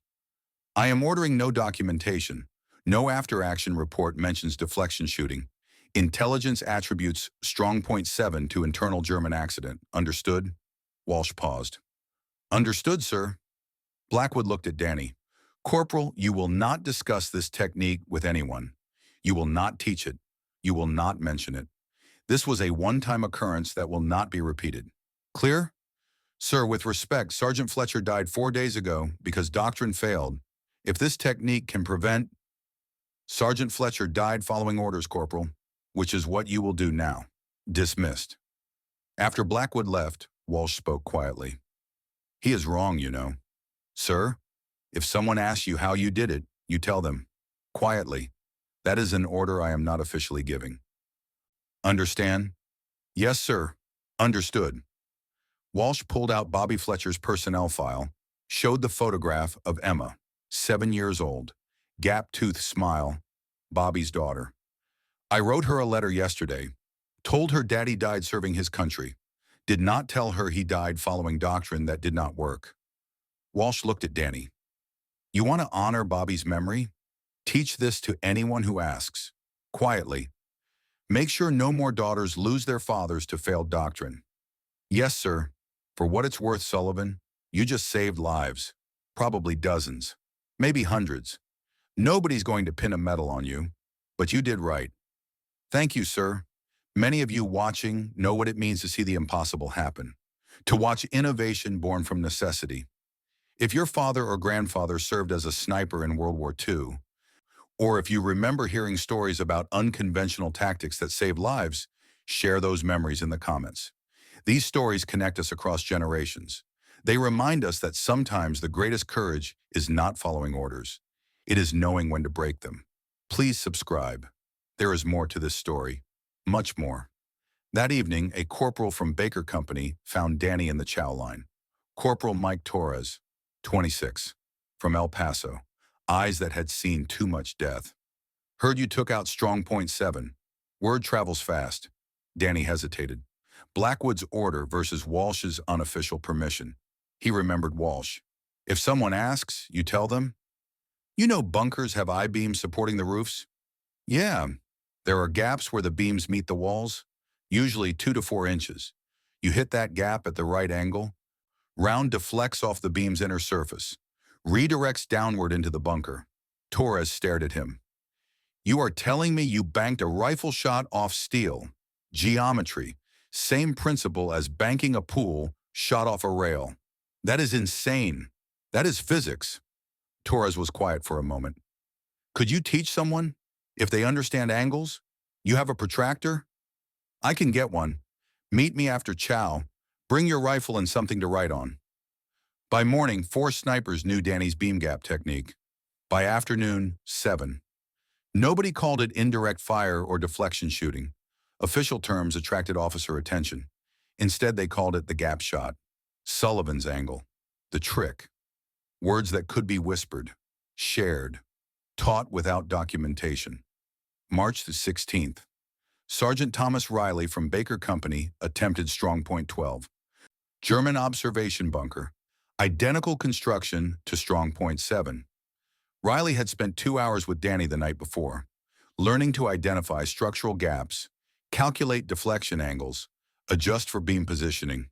I am ordering no documentation. No after-action report mentions deflection shooting. Intelligence attributes Strong Point 7 to internal German accident. Understood? Walsh paused. Understood, sir. Blackwood looked at Danny. Corporal, you will not discuss this technique with anyone. You will not teach it. You will not mention it. This was a one-time occurrence that will not be repeated. Clear? Sir, with respect, Sergeant Fletcher died 4 days ago because doctrine failed. If this technique can prevent... Sergeant Fletcher died following orders, Corporal, which is what you will do now. Dismissed. After Blackwood left, Walsh spoke quietly. He is wrong, you know. Sir, if someone asks you how you did it, you tell them. Quietly. That is an order I am not officially giving. Understand? Yes, sir. Understood. Walsh pulled out Bobby Fletcher's personnel file, showed the photograph of Emma, 7 years old, gap-toothed smile, Bobby's daughter. I wrote her a letter yesterday, told her daddy died serving his country, did not tell her he died following doctrine that did not work. Walsh looked at Danny. You want to honor Bobby's memory? Teach this to anyone who asks. Quietly. Make sure no more daughters lose their fathers to failed doctrine. Yes, sir. For what it's worth, Sullivan, you just saved lives. Probably dozens. Maybe hundreds. Nobody's going to pin a medal on you, but you did right. Thank you, sir. Many of you watching know what it means to see the impossible happen. To watch innovation born from necessity. If your father or grandfather served as a sniper in World War II, or if you remember hearing stories about unconventional tactics that saved lives, share those memories in the comments. These stories connect us across generations. They remind us that sometimes the greatest courage is not following orders. It is knowing when to break them. Please subscribe. There is more to this story. Much more. That evening, a corporal from Baker Company found Danny in the chow line. Corporal Mike Torres, 26, from El Paso, eyes that had seen too much death. Heard you took out Strong Point 7. Word travels fast. Danny hesitated. Blackwood's order versus Walsh's unofficial permission. He remembered Walsh. If someone asks, you tell them? You know bunkers have I-beams supporting the roofs? Yeah. There are gaps where the beams meet the walls, usually 2 to 4 inches. You hit that gap at the right angle. Round deflects off the beam's inner surface, redirects downward into the bunker. Torres stared at him. You are telling me you banked a rifle shot off steel. Geometry. Same principle as banking a pool shot off a rail. That is insane. That is physics. Torres was quiet for a moment. Could you teach someone? If they understand angles? You have a protractor? I can get one. Meet me after chow. Bring your rifle and something to write on. By morning, 4 snipers knew Danny's beam gap technique. By afternoon, 7. Nobody called it indirect fire or deflection shooting. Official terms attracted officer attention. Instead, they called it the gap shot, Sullivan's angle, the trick. Words that could be whispered, shared, taught without documentation. March the 16th. Sergeant Thomas Riley from Baker Company attempted strong point 12. German observation bunker. Identical construction to strong point 7. Riley had spent 2 hours with Danny the night before, learning to identify structural gaps, calculate deflection angles, adjust for beam positioning.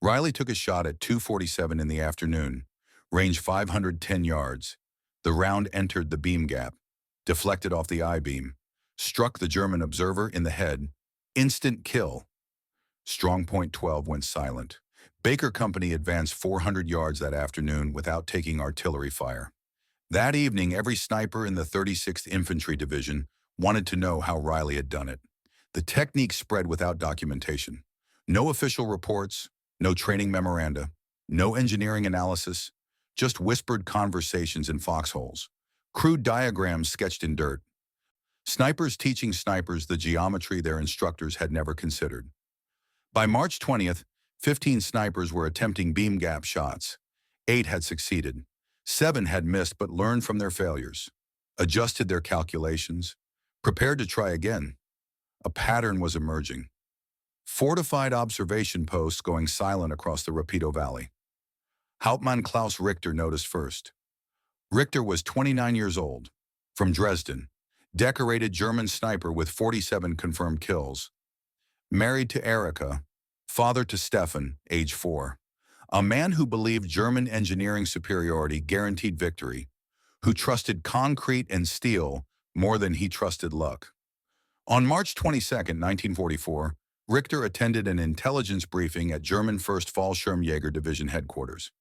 Riley took a shot at 2:47 in the afternoon, range 510 yards. The round entered the beam gap, deflected off the I-beam, struck the German observer in the head. Instant kill. Strong point 12 went silent. Baker Company advanced 400 yards that afternoon without taking artillery fire. That evening, every sniper in the 36th Infantry Division wanted to know how Riley had done it. The technique spread without documentation. No official reports, no training memoranda, no engineering analysis, just whispered conversations in foxholes, crude diagrams sketched in dirt. Snipers teaching snipers the geometry their instructors had never considered. By March 20th, 15 snipers were attempting beam gap shots. 8 had succeeded. 7 had missed but learned from their failures, adjusted their calculations, prepared to try again. A pattern was emerging. Fortified observation posts going silent across the Rapido Valley. Hauptmann Klaus Richter noticed first. Richter was 29 years old, from Dresden, decorated German sniper with 47 confirmed kills. Married to Erika, father to Stefan, age 4. A man who believed German engineering superiority guaranteed victory, who trusted concrete and steel more than he trusted luck. On March 22, 1944, Richter attended an intelligence briefing at German 1st Fallschirmjäger Division headquarters.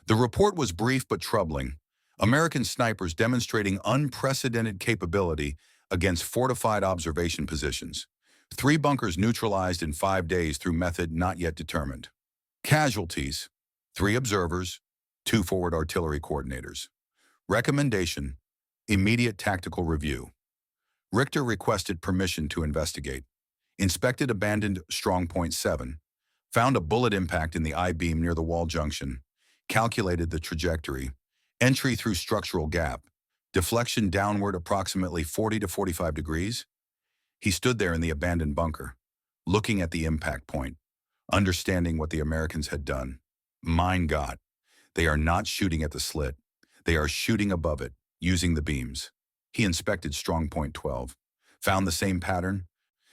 The report was brief but troubling. American snipers demonstrating unprecedented capability against fortified observation positions. 3 bunkers neutralized in 5 days through method not yet determined. Casualties: 3 observers, 2 forward artillery coordinators. Recommendation: immediate tactical review. Richter requested permission to investigate. Inspected abandoned strong point 7. Found a bullet impact in the I-beam near the wall junction. Calculated the trajectory. Entry through structural gap. Deflection downward approximately 40 to 45 degrees. He stood there in the abandoned bunker, looking at the impact point, understanding what the Americans had done. Mein Gott, they are not shooting at the slit. They are shooting above it, using the beams. He inspected strong point 12, found the same pattern,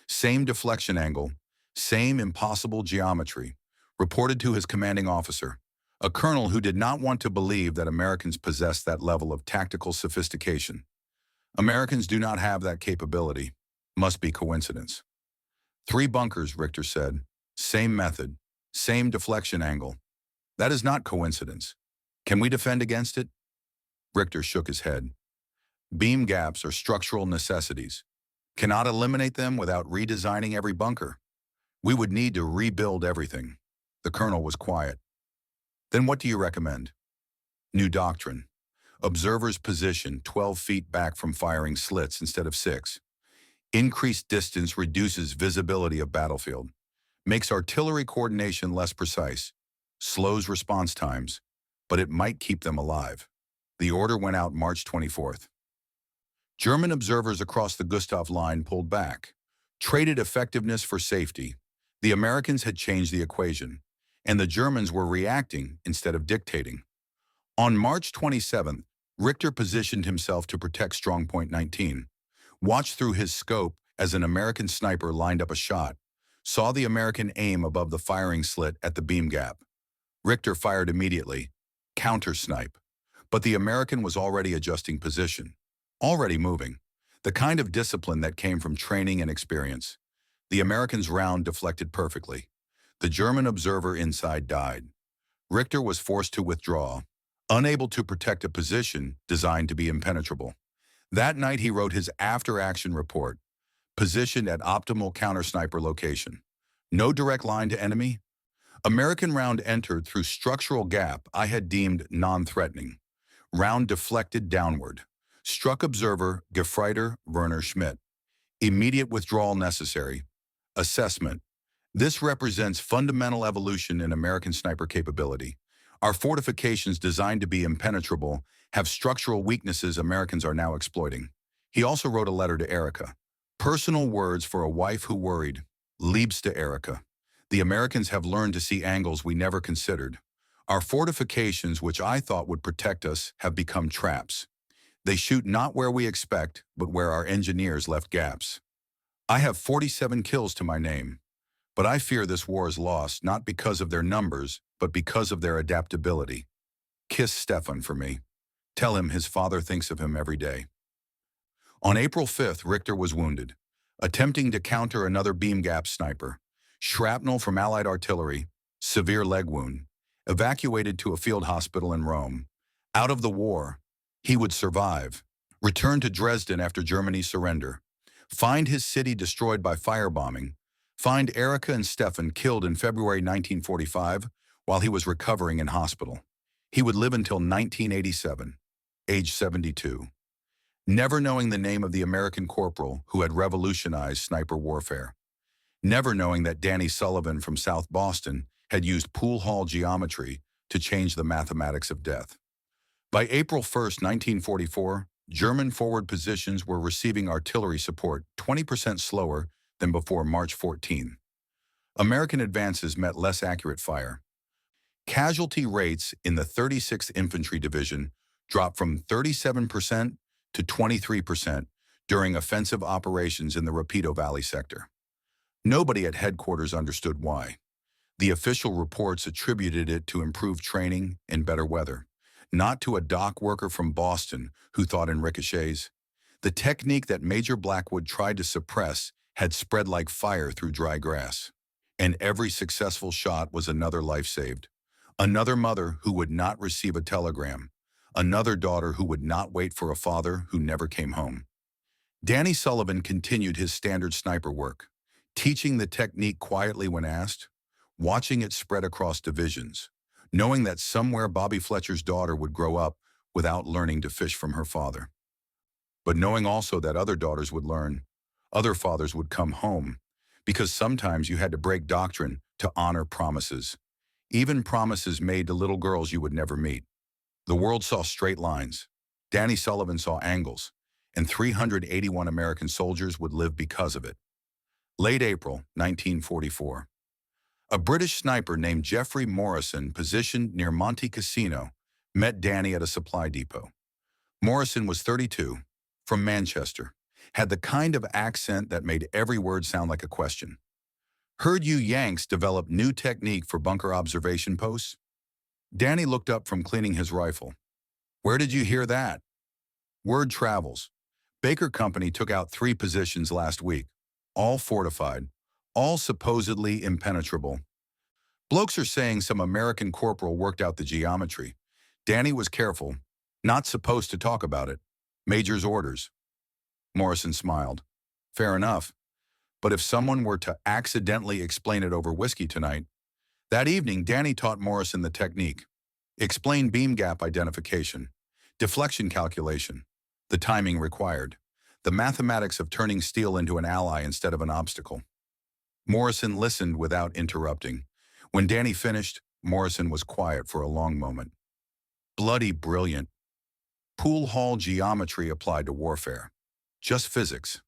same deflection angle, same impossible geometry, reported to his commanding officer, a colonel who did not want to believe that Americans possessed that level of tactical sophistication. Americans do not have that capability. Must be coincidence. 3 bunkers, Richter said. Same method, same deflection angle. That is not coincidence. Can we defend against it? Richter shook his head. Beam gaps are structural necessities. Cannot eliminate them without redesigning every bunker. We would need to rebuild everything. The colonel was quiet. Then what do you recommend? New doctrine. Observers position 12 feet back from firing slits instead of 6. Increased distance reduces visibility of battlefield. Makes artillery coordination less precise. Slows response times, but it might keep them alive. The order went out March 24th. German observers across the Gustav Line pulled back, traded effectiveness for safety. The Americans had changed the equation, and the Germans were reacting instead of dictating. On March 27th, Richter positioned himself to protect strong point 19, watched through his scope as an American sniper lined up a shot, saw the American aim above the firing slit at the beam gap. Richter fired immediately, counter-snipe, but the American was already adjusting position, already moving, the kind of discipline that came from training and experience. The American's round deflected perfectly. The German observer inside died. Richter was forced to withdraw, unable to protect a position designed to be impenetrable. That night he wrote his after-action report, positioned at optimal counter-sniper location. No direct line to enemy. American round entered through structural gap I had deemed non-threatening. Round deflected downward. Struck observer Gefreiter Werner Schmidt. Immediate withdrawal necessary. Assessment. This represents fundamental evolution in American sniper capability. Our fortifications designed to be impenetrable have structural weaknesses Americans are now exploiting. He also wrote a letter to Erica. Personal words for a wife who worried. Liebste Erica. The Americans have learned to see angles we never considered. Our fortifications, which I thought would protect us, have become traps. They shoot not where we expect, but where our engineers left gaps. I have 47 kills to my name. But I fear this war is lost not because of their numbers, but because of their adaptability. Kiss Stefan for me. Tell him his father thinks of him every day. On April 5th, Richter was wounded, attempting to counter another beam gap sniper. Shrapnel from Allied artillery, severe leg wound, evacuated to a field hospital in Rome. Out of the war, he would survive. Return to Dresden after Germany's surrender. Find his city destroyed by firebombing. Find Erica and Stefan killed in February 1945 while he was recovering in hospital. He would live until 1987, age 72, never knowing the name of the American corporal who had revolutionized sniper warfare, never knowing that Danny Sullivan from South Boston had used pool hall geometry to change the mathematics of death. By April 1st, 1944, German forward positions were receiving artillery support 20% slower than before March 14. American advances met less accurate fire. Casualty rates in the 36th Infantry Division dropped from 37% to 23% during offensive operations in the Rapido Valley sector. Nobody at headquarters understood why. The official reports attributed it to improved training and better weather, not to a dock worker from Boston who thought in ricochets. The technique that Major Blackwood tried to suppress had spread like fire through dry grass. And every successful shot was another life saved. Another mother who would not receive a telegram. Another daughter who would not wait for a father who never came home. Danny Sullivan continued his standard sniper work, teaching the technique quietly when asked, watching it spread across divisions, knowing that somewhere Bobby Fletcher's daughter would grow up without learning to fish from her father. But knowing also that other daughters would learn, other fathers would come home, because sometimes you had to break doctrine to honor promises, even promises made to little girls you would never meet. The world saw straight lines. Danny Sullivan saw angles, and 381 American soldiers would live because of it. Late April 1944. A British sniper named Jeffrey Morrison, positioned near Monte Cassino, met Danny at a supply depot. Morrison was 32, from Manchester, had the kind of accent that made every word sound like a question. Heard you Yanks develop new technique for bunker observation posts? Danny looked up from cleaning his rifle. Where did you hear that? Word travels. Baker Company took out 3 positions last week, all fortified, all supposedly impenetrable. Blokes are saying some American corporal worked out the geometry. Danny was careful, not supposed to talk about it. Major's orders. Morrison smiled. Fair enough. But if someone were to accidentally explain it over whiskey tonight. That evening, Danny taught Morrison the technique. Explain beam gap identification, deflection calculation, the timing required, the mathematics of turning steel into an ally instead of an obstacle. Morrison listened without interrupting. When Danny finished, Morrison was quiet for a long moment. Bloody brilliant. Pool hall geometry applied to warfare. Just physics.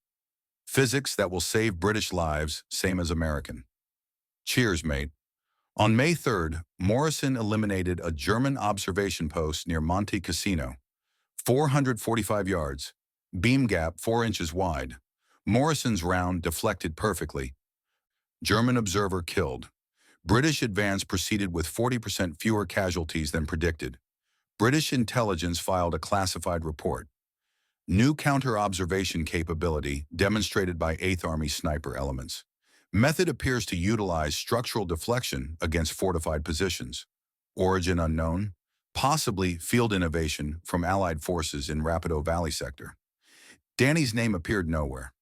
Physics that will save British lives, same as American. Cheers, mate. On May 3rd, Morrison eliminated a German observation post near Monte Cassino. 445 yards. Beam gap 4 inches wide. Morrison's round deflected perfectly. German observer killed. British advance proceeded with 40% fewer casualties than predicted. British intelligence filed a classified report. New counter-observation capability demonstrated by 8th Army sniper elements. Method appears to utilize structural deflection against fortified positions. Origin unknown, possibly field innovation from Allied forces in Rapido Valley sector. Danny's name appeared nowhere.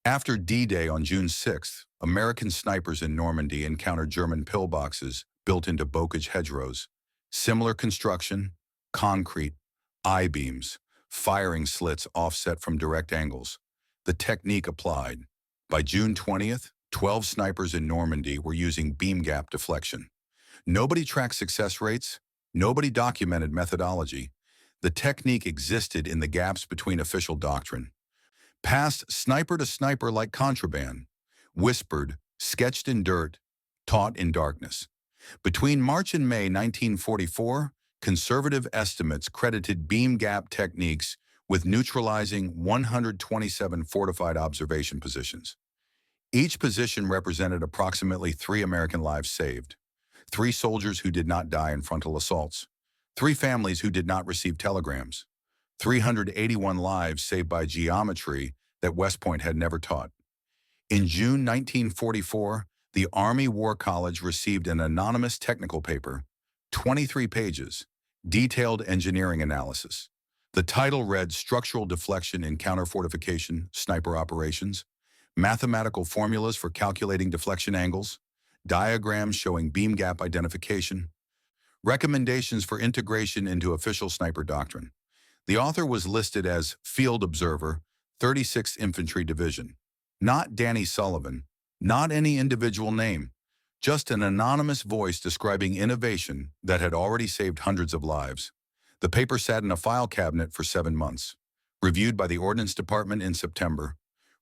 After D-Day on June 6th, American snipers in Normandy encountered German pillboxes built into bocage hedgerows. Similar construction, concrete, I-beams, firing slits offset from direct angles. The technique applied. By June 20th, 12 snipers in Normandy were using beam gap deflection. Nobody tracked success rates. Nobody documented methodology. The technique existed in the gaps between official doctrine. Passed sniper to sniper like contraband. Whispered, sketched in dirt, taught in darkness. Between March and May 1944, conservative estimates credited beam gap techniques with neutralizing 127 fortified observation positions. Each position represented approximately 3 American lives saved. 3 soldiers who did not die in frontal assaults. 3 families who did not receive telegrams. 381 lives saved by geometry that West Point had never taught. In June 1944, the Army War College received an anonymous technical paper, 23 pages, detailed engineering analysis. The title read Structural Deflection in Counterfortification Sniper Operations, mathematical formulas for calculating deflection angles, diagrams showing beam gap identification, recommendations for integration into official sniper doctrine. The author was listed as Field Observer, 36th Infantry Division. Not Danny Sullivan, not any individual name, just an anonymous voice describing innovation that had already saved hundreds of lives. The paper sat in a file cabinet for 7 months, reviewed by the Ordnance Department in September,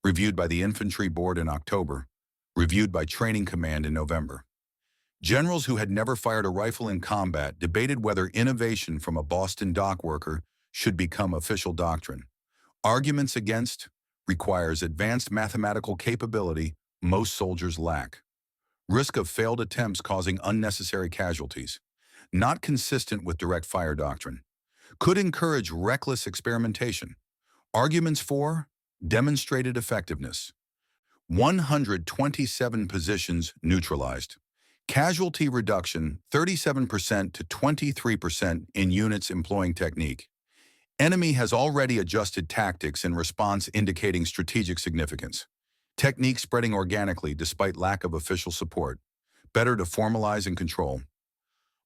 reviewed by the Infantry Board in October, reviewed by Training Command in November. Generals who had never fired a rifle in combat debated whether innovation from a Boston dock worker should become official doctrine. Arguments against requires advanced mathematical capability most soldiers lack. Risk of failed attempts causing unnecessary casualties. Not consistent with direct fire doctrine. Could encourage reckless experimentation. Arguments for demonstrated effectiveness. 127 positions neutralized. Casualty reduction 37% to 23% in units employing technique. Enemy has already adjusted tactics in response indicating strategic significance. Technique spreading organically despite lack of official support. Better to formalize and control.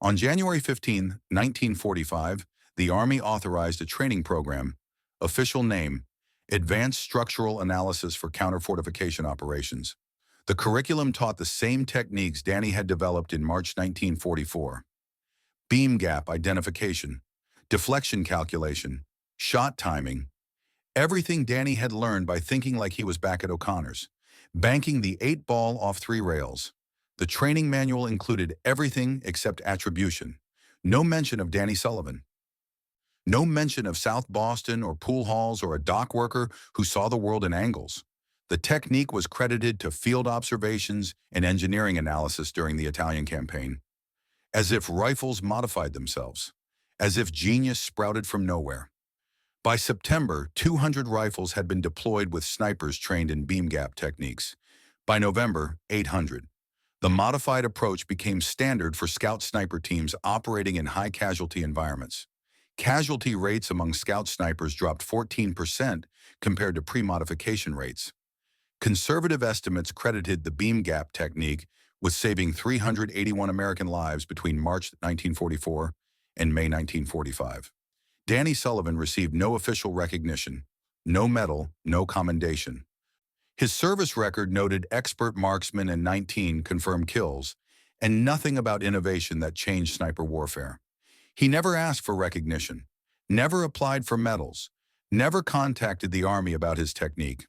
On January 15, 1945, the Army authorized a training program, official name, Advanced Structural Analysis for Counterfortification Operations. The curriculum taught the same techniques Danny had developed in March 1944. Beam gap identification, deflection calculation, shot timing, everything Danny had learned by thinking like he was back at O'Connor's, banking the 8-ball off 3 rails. The training manual included everything except attribution. No mention of Danny Sullivan. No mention of South Boston or pool halls or a dock worker who saw the world in angles. The technique was credited to field observations and engineering analysis during the Italian campaign. As if rifles modified themselves. As if genius sprouted from nowhere. By September, 200 rifles had been deployed with snipers trained in beam gap techniques. By November, 800. The modified approach became standard for scout sniper teams operating in high-casualty environments. Casualty rates among scout snipers dropped 14% compared to pre-modification rates. Conservative estimates credited the beam gap technique with saving 381 American lives between March 1944 and May 1945. Danny Sullivan received no official recognition, no medal, no commendation. His service record noted expert marksman and 19 confirmed kills, and nothing about innovation that changed sniper warfare. He never asked for recognition, never applied for medals, never contacted the Army about his technique.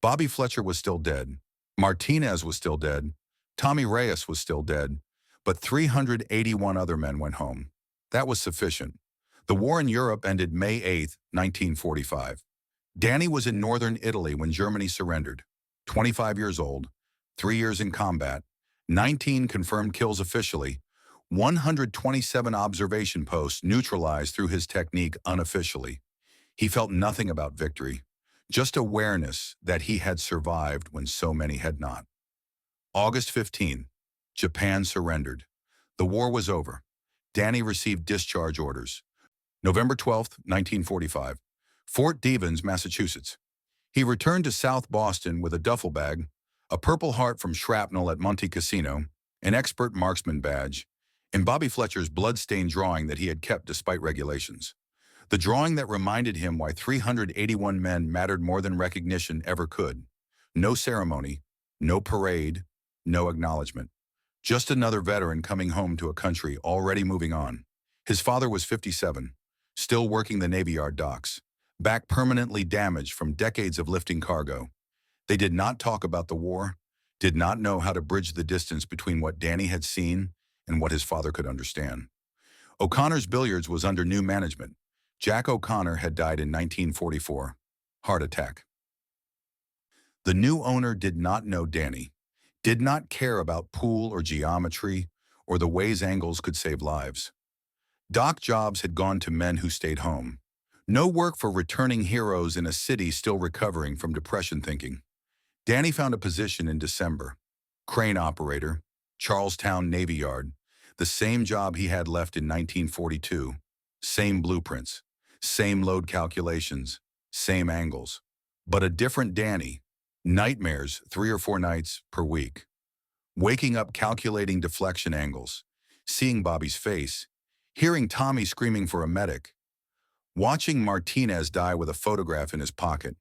Bobby Fletcher was still dead. Martinez was still dead. Tommy Reyes was still dead. But 381 other men went home. That was sufficient. The war in Europe ended May 8, 1945. Danny was in northern Italy when Germany surrendered. 25 years old, 3 years in combat, 19 confirmed kills officially, 127 observation posts neutralized through his technique unofficially. He felt nothing about victory, just awareness that he had survived when so many had not. August 15th, Japan surrendered. The war was over. Danny received discharge orders. November 12th, 1945, Fort Devens, Massachusetts. He returned to South Boston with a duffel bag, a Purple Heart from shrapnel at Monte Cassino, an expert marksman badge, and Bobby Fletcher's blood-stained drawing that he had kept despite regulations. The drawing that reminded him why 381 men mattered more than recognition ever could. No ceremony, no parade, no acknowledgement. Just another veteran coming home to a country already moving on. His father was 57, still working the Navy Yard docks, back permanently damaged from decades of lifting cargo. They did not talk about the war, did not know how to bridge the distance between what Danny had seen and what his father could understand. O'Connor's Billiards was under new management. Jack O'Connor had died in 1944. Heart attack. The new owner did not know Danny, did not care about pool or geometry or the ways angles could save lives. Dock jobs had gone to men who stayed home. No work for returning heroes in a city still recovering from depression thinking. Danny found a position in December. Crane operator, Charlestown Navy Yard, the same job he had left in 1942. Same blueprints, same load calculations, same angles. But a different Danny. Nightmares 3 or 4 nights per week. Waking up calculating deflection angles, seeing Bobby's face, hearing Tommy screaming for a medic, watching Martinez die with a photograph in his pocket.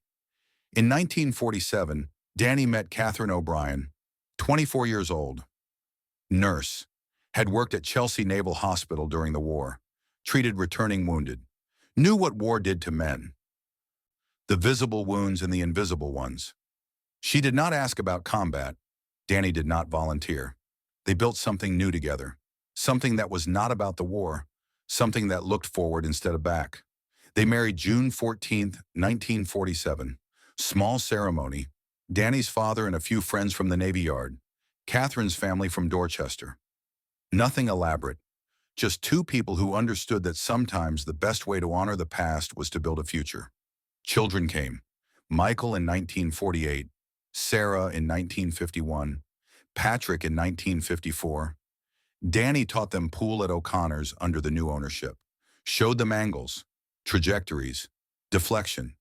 In 1947, Danny met Catherine O'Brien, 24 years old. Nurse, had worked at Chelsea Naval Hospital during the war, treated returning wounded, knew what war did to men. The visible wounds and the invisible ones. She did not ask about combat. Danny did not volunteer. They built something new together, something that was not about the war, something that looked forward instead of back. They married June 14th, 1947. Small ceremony. Danny's father and a few friends from the Navy Yard. Catherine's family from Dorchester. Nothing elaborate. Just two people who understood that sometimes the best way to honor the past was to build a future. Children came. Michael in 1948. Sarah in 1951, Patrick in 1954. Danny taught them pool at O'Connor's under the new ownership, showed them angles, trajectories, deflection,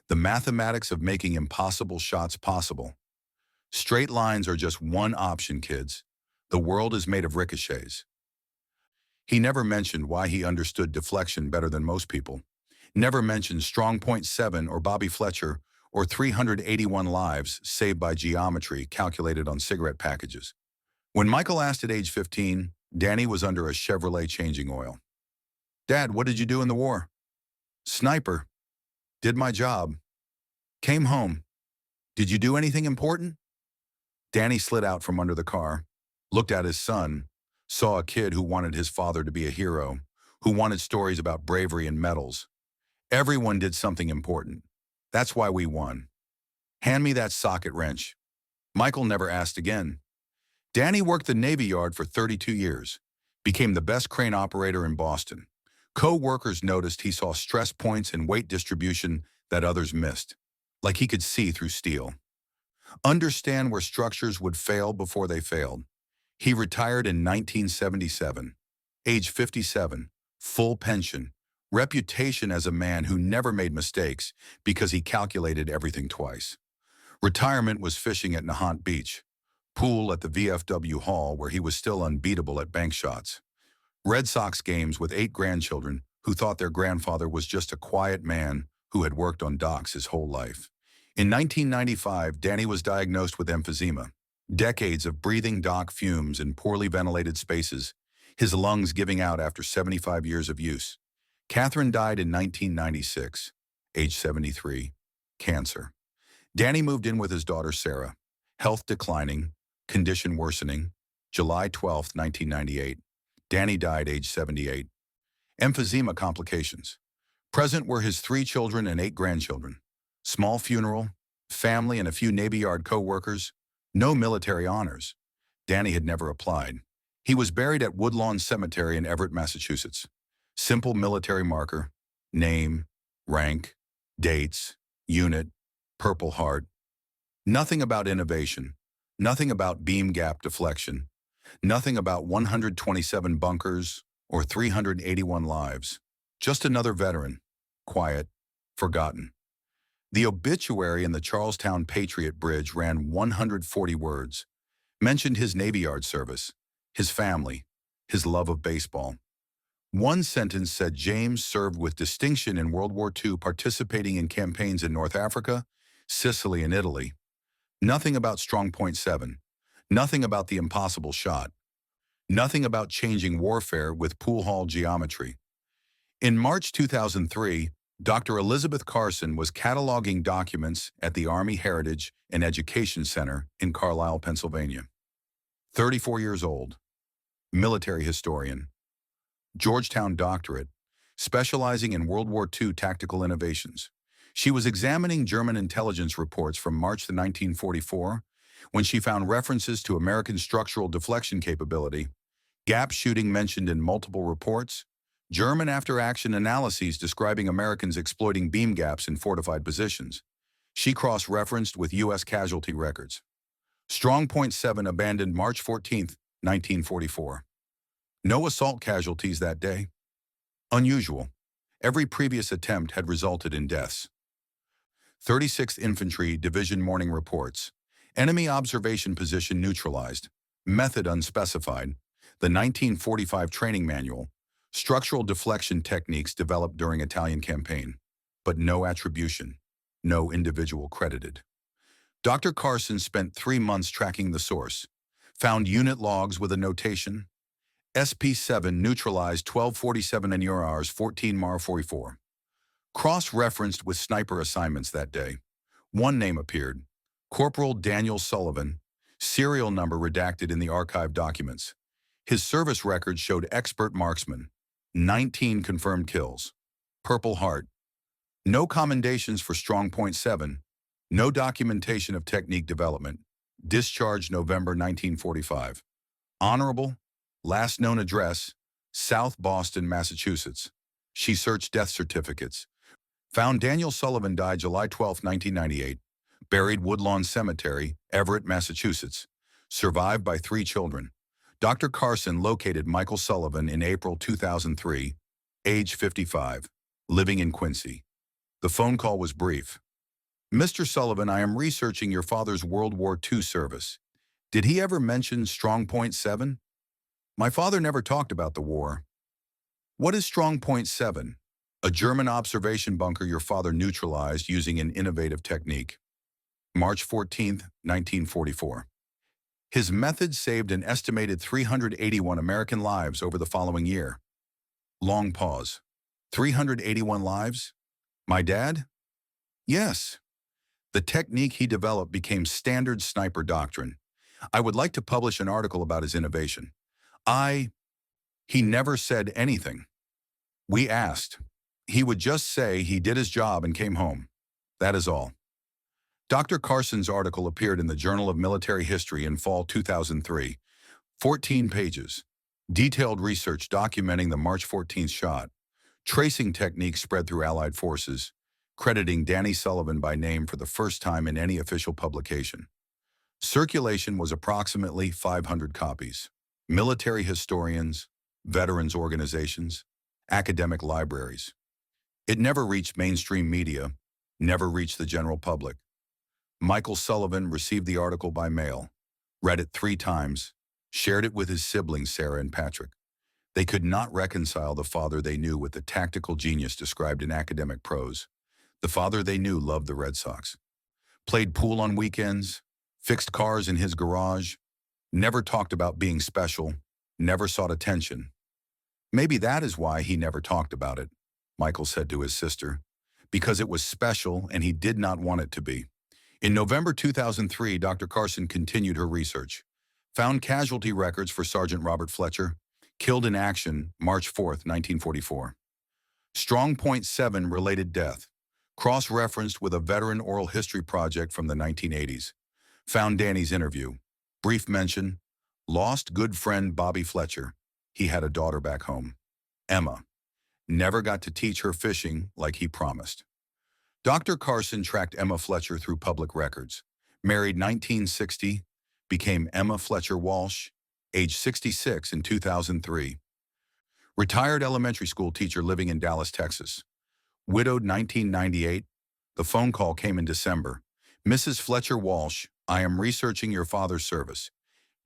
the mathematics of making impossible shots possible. Straight lines are just one option, kids. The world is made of ricochets. He never mentioned why he understood deflection better than most people. Never mentioned strong point 7 or Bobby Fletcher or 381 lives saved by geometry calculated on cigarette packages. When Michael asked at age 15, Danny was under a Chevrolet changing oil. "Dad, what did you do in the war?" "Sniper. Did my job. Came home. Did you do anything important?" Danny slid out from under the car, looked at his son, saw a kid who wanted his father to be a hero, who wanted stories about bravery and medals. Everyone did something important. That's why we won. Hand me that socket wrench. Michael never asked again. Danny worked the Navy Yard for 32 years, became the best crane operator in Boston. Co-workers noticed he saw stress points and weight distribution that others missed, like he could see through steel. Understand where structures would fail before they failed. He retired in 1977, age 57, full pension, reputation as a man who never made mistakes because he calculated everything twice. Retirement was fishing at Nahant Beach, pool at the VFW Hall where he was still unbeatable at bank shots. Red Sox games with 8 grandchildren who thought their grandfather was just a quiet man who had worked on docks his whole life. In 1995, Danny was diagnosed with emphysema, decades of breathing dock fumes in poorly ventilated spaces, his lungs giving out after 75 years of use. Catherine died in 1996, age 73, cancer. Danny moved in with his daughter Sarah, health declining, condition worsening. July 12, 1998. Danny died age 78. Emphysema complications. Present were his 3 children and 8 grandchildren. Small funeral, family and a few Navy Yard co-workers. No military honors. Danny had never applied. He was buried at Woodlawn Cemetery in Everett, Massachusetts. Simple military marker, name, rank, dates, unit, Purple Heart. Nothing about innovation, Nothing about beam gap deflection. Nothing about 127 bunkers or 381 lives. Just another veteran. Quiet. Forgotten. The obituary in the Charlestown Patriot Bridge ran 140 words. Mentioned his Navy Yard service, his family, his love of baseball. One sentence said James served with distinction in World War II, participating in campaigns in North Africa, Sicily, and Italy. Nothing about Strong Point 7. Nothing about the impossible shot. Nothing about changing warfare with pool hall geometry. In March 2003, Dr. Elizabeth Carson was cataloging documents at the Army Heritage and Education Center in Carlisle, Pennsylvania. 34 years old, military historian, Georgetown doctorate, specializing in World War II tactical innovations. She was examining German intelligence reports from March 1944 when she found references to American structural deflection capability, gap shooting mentioned in multiple reports, German after-action analyses describing Americans exploiting beam gaps in fortified positions. She cross-referenced with U.S. casualty records. Strong Point 7 abandoned March 14, 1944. No assault casualties that day. Unusual. Every previous attempt had resulted in deaths. 36th Infantry Division morning reports. Enemy observation position neutralized. Method unspecified. The 1945 training manual. Structural deflection techniques developed during Italian campaign. But no attribution. No individual credited. Dr. Carson spent 3 months tracking the source. Found unit logs with a notation. SP7 neutralized 1247 and EURs 14 MAR 44. Cross-referenced with sniper assignments that day. One name appeared. Corporal Daniel Sullivan. Serial number redacted in the archive documents. His service record showed expert marksman. 19 confirmed kills. Purple Heart. No commendations for Strong Point 7. No documentation of technique development. Discharged November 1945. Honorable. Last known address, South Boston, Massachusetts. She searched death certificates. Found Daniel Sullivan died July 12, 1998. Buried Woodlawn Cemetery, Everett, Massachusetts. Survived by 3 children. Dr. Carson located Michael Sullivan in April 2003, age 55, living in Quincy. The phone call was brief. Mr. Sullivan, I am researching your father's World War II service. Did he ever mention Strong Point 7? My father never talked about the war. What is Strong Point 7? A German observation bunker your father neutralized using an innovative technique. March 14, 1944. His method saved an estimated 381 American lives over the following year. Long pause. 381 lives? My dad? Yes. The technique he developed became standard sniper doctrine. I would like to publish an article about his innovation. He never said anything. We asked. He would just say he did his job and came home. That is all. Dr. Carson's article appeared in the Journal of Military History in fall 2003. 14 pages. Detailed research documenting the March 14th shot. Tracing techniques spread through Allied forces. Crediting Danny Sullivan by name for the first time in any official publication. Circulation was approximately 500 copies. Military historians, veterans organizations, academic libraries. It never reached mainstream media, never reached the general public. Michael Sullivan received the article by mail, read it 3 times, shared it with his siblings Sarah and Patrick. They could not reconcile the father they knew with the tactical genius described in academic prose. The father they knew loved the Red Sox. Played pool on weekends, fixed cars in his garage, never talked about being special, never sought attention. Maybe that is why he never talked about it, Michael said to his sister, because it was special and he did not want it to be. In November 2003, Dr. Carson continued her research. Found casualty records for Sergeant Robert Fletcher, killed in action March 4, 1944. Strong Point 7 related death, cross-referenced with a veteran oral history project from the 1980s. Found Danny's interview. Brief mention, lost good friend Bobby Fletcher. He had a daughter back home. Emma. Never got to teach her fishing like he promised. Dr. Carson tracked Emma Fletcher through public records. Married 1960, became Emma Fletcher Walsh, age 66 in 2003. Retired elementary school teacher living in Dallas, Texas. Widowed 1998. The phone call came in December. Mrs. Fletcher Walsh, I am researching your father's service.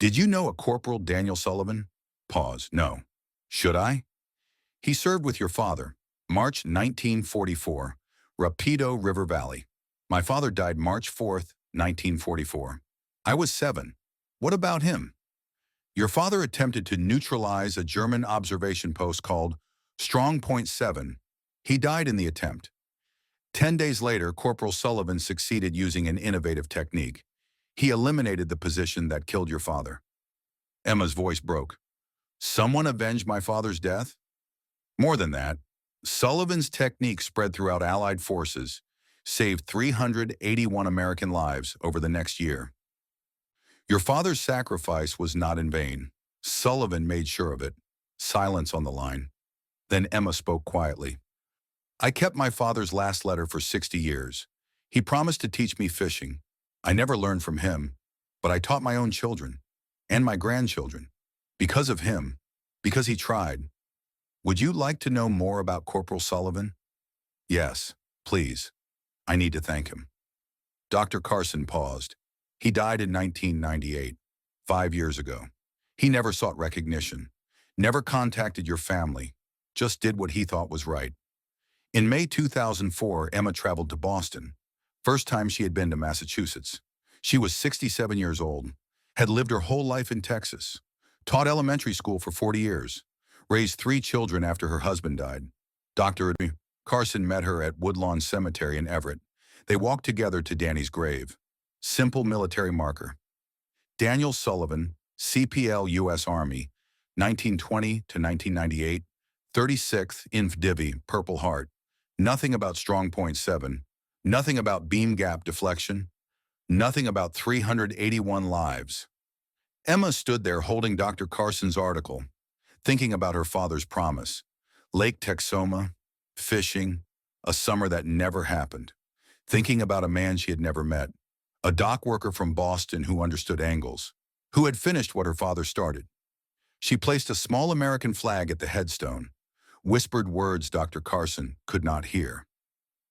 Did you know a Corporal Daniel Sullivan? Pause. No. Should I? He served with your father. March 1944. Rapido River Valley. My father died March 4th, 1944. I was 7. What about him? Your father attempted to neutralize a German observation post called Strong Point 7. He died in the attempt. 10 days later, Corporal Sullivan succeeded using an innovative technique. He eliminated the position that killed your father. Emma's voice broke. Someone avenged my father's death? More than that, Sullivan's technique spread throughout Allied forces, saved 381 American lives over the next year. Your father's sacrifice was not in vain. Sullivan made sure of it. Silence on the line. Then Emma spoke quietly. I kept my father's last letter for 60 years. He promised to teach me fishing. I never learned from him, but I taught my own children and my grandchildren. Because of him, because he tried. Would you like to know more about Corporal Sullivan? Yes, please. I need to thank him. Dr. Carson paused. He died in 1998, 5 years ago. He never sought recognition, never contacted your family, just did what he thought was right. In May 2004, Emma traveled to Boston. First time she had been to Massachusetts. She was 67 years old, had lived her whole life in Texas, taught elementary school for 40 years, raised 3 children after her husband died. Dr. Carson met her at Woodlawn Cemetery in Everett. They walked together to Danny's grave. Simple military marker. Daniel Sullivan, CPL U.S. Army, 1920 to 1998, 36th Inf Divi, Purple Heart. Nothing about Strong Point 7. Nothing about beam gap deflection. Nothing about 381 lives. Emma stood there holding Dr. Carson's article, thinking about her father's promise. Lake Texoma, fishing, a summer that never happened. Thinking about a man she had never met, a dock worker from Boston who understood angles, who had finished what her father started. She placed a small American flag at the headstone, whispered words Dr. Carson could not hear.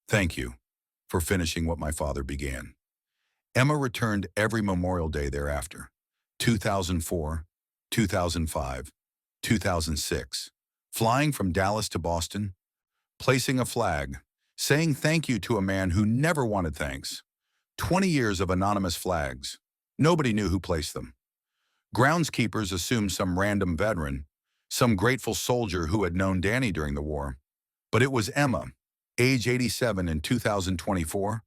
Thank you for finishing what my father began. Emma returned every Memorial Day thereafter, 2004, 2005, 2006, flying from Dallas to Boston, placing a flag, saying thank you to a man who never wanted thanks. 20 years of anonymous flags. Nobody knew who placed them. Groundskeepers assumed some random veteran, some grateful soldier who had known Danny during the war. But it was Emma, age 87 in 2024,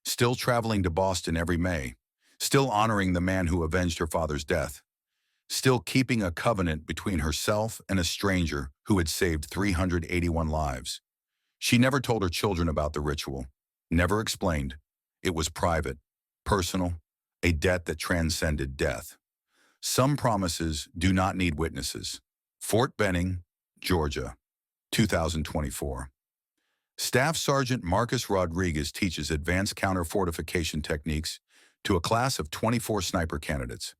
still traveling to Boston every May, still honoring the man who avenged her father's death, still keeping a covenant between herself and a stranger who had saved 381 lives. She never told her children about the ritual, never explained. It was private, personal, a debt that transcended death. Some promises do not need witnesses. Fort Benning, Georgia, 2024. Staff Sergeant Marcus Rodriguez teaches advanced counter-fortification techniques to a class of 24 sniper candidates.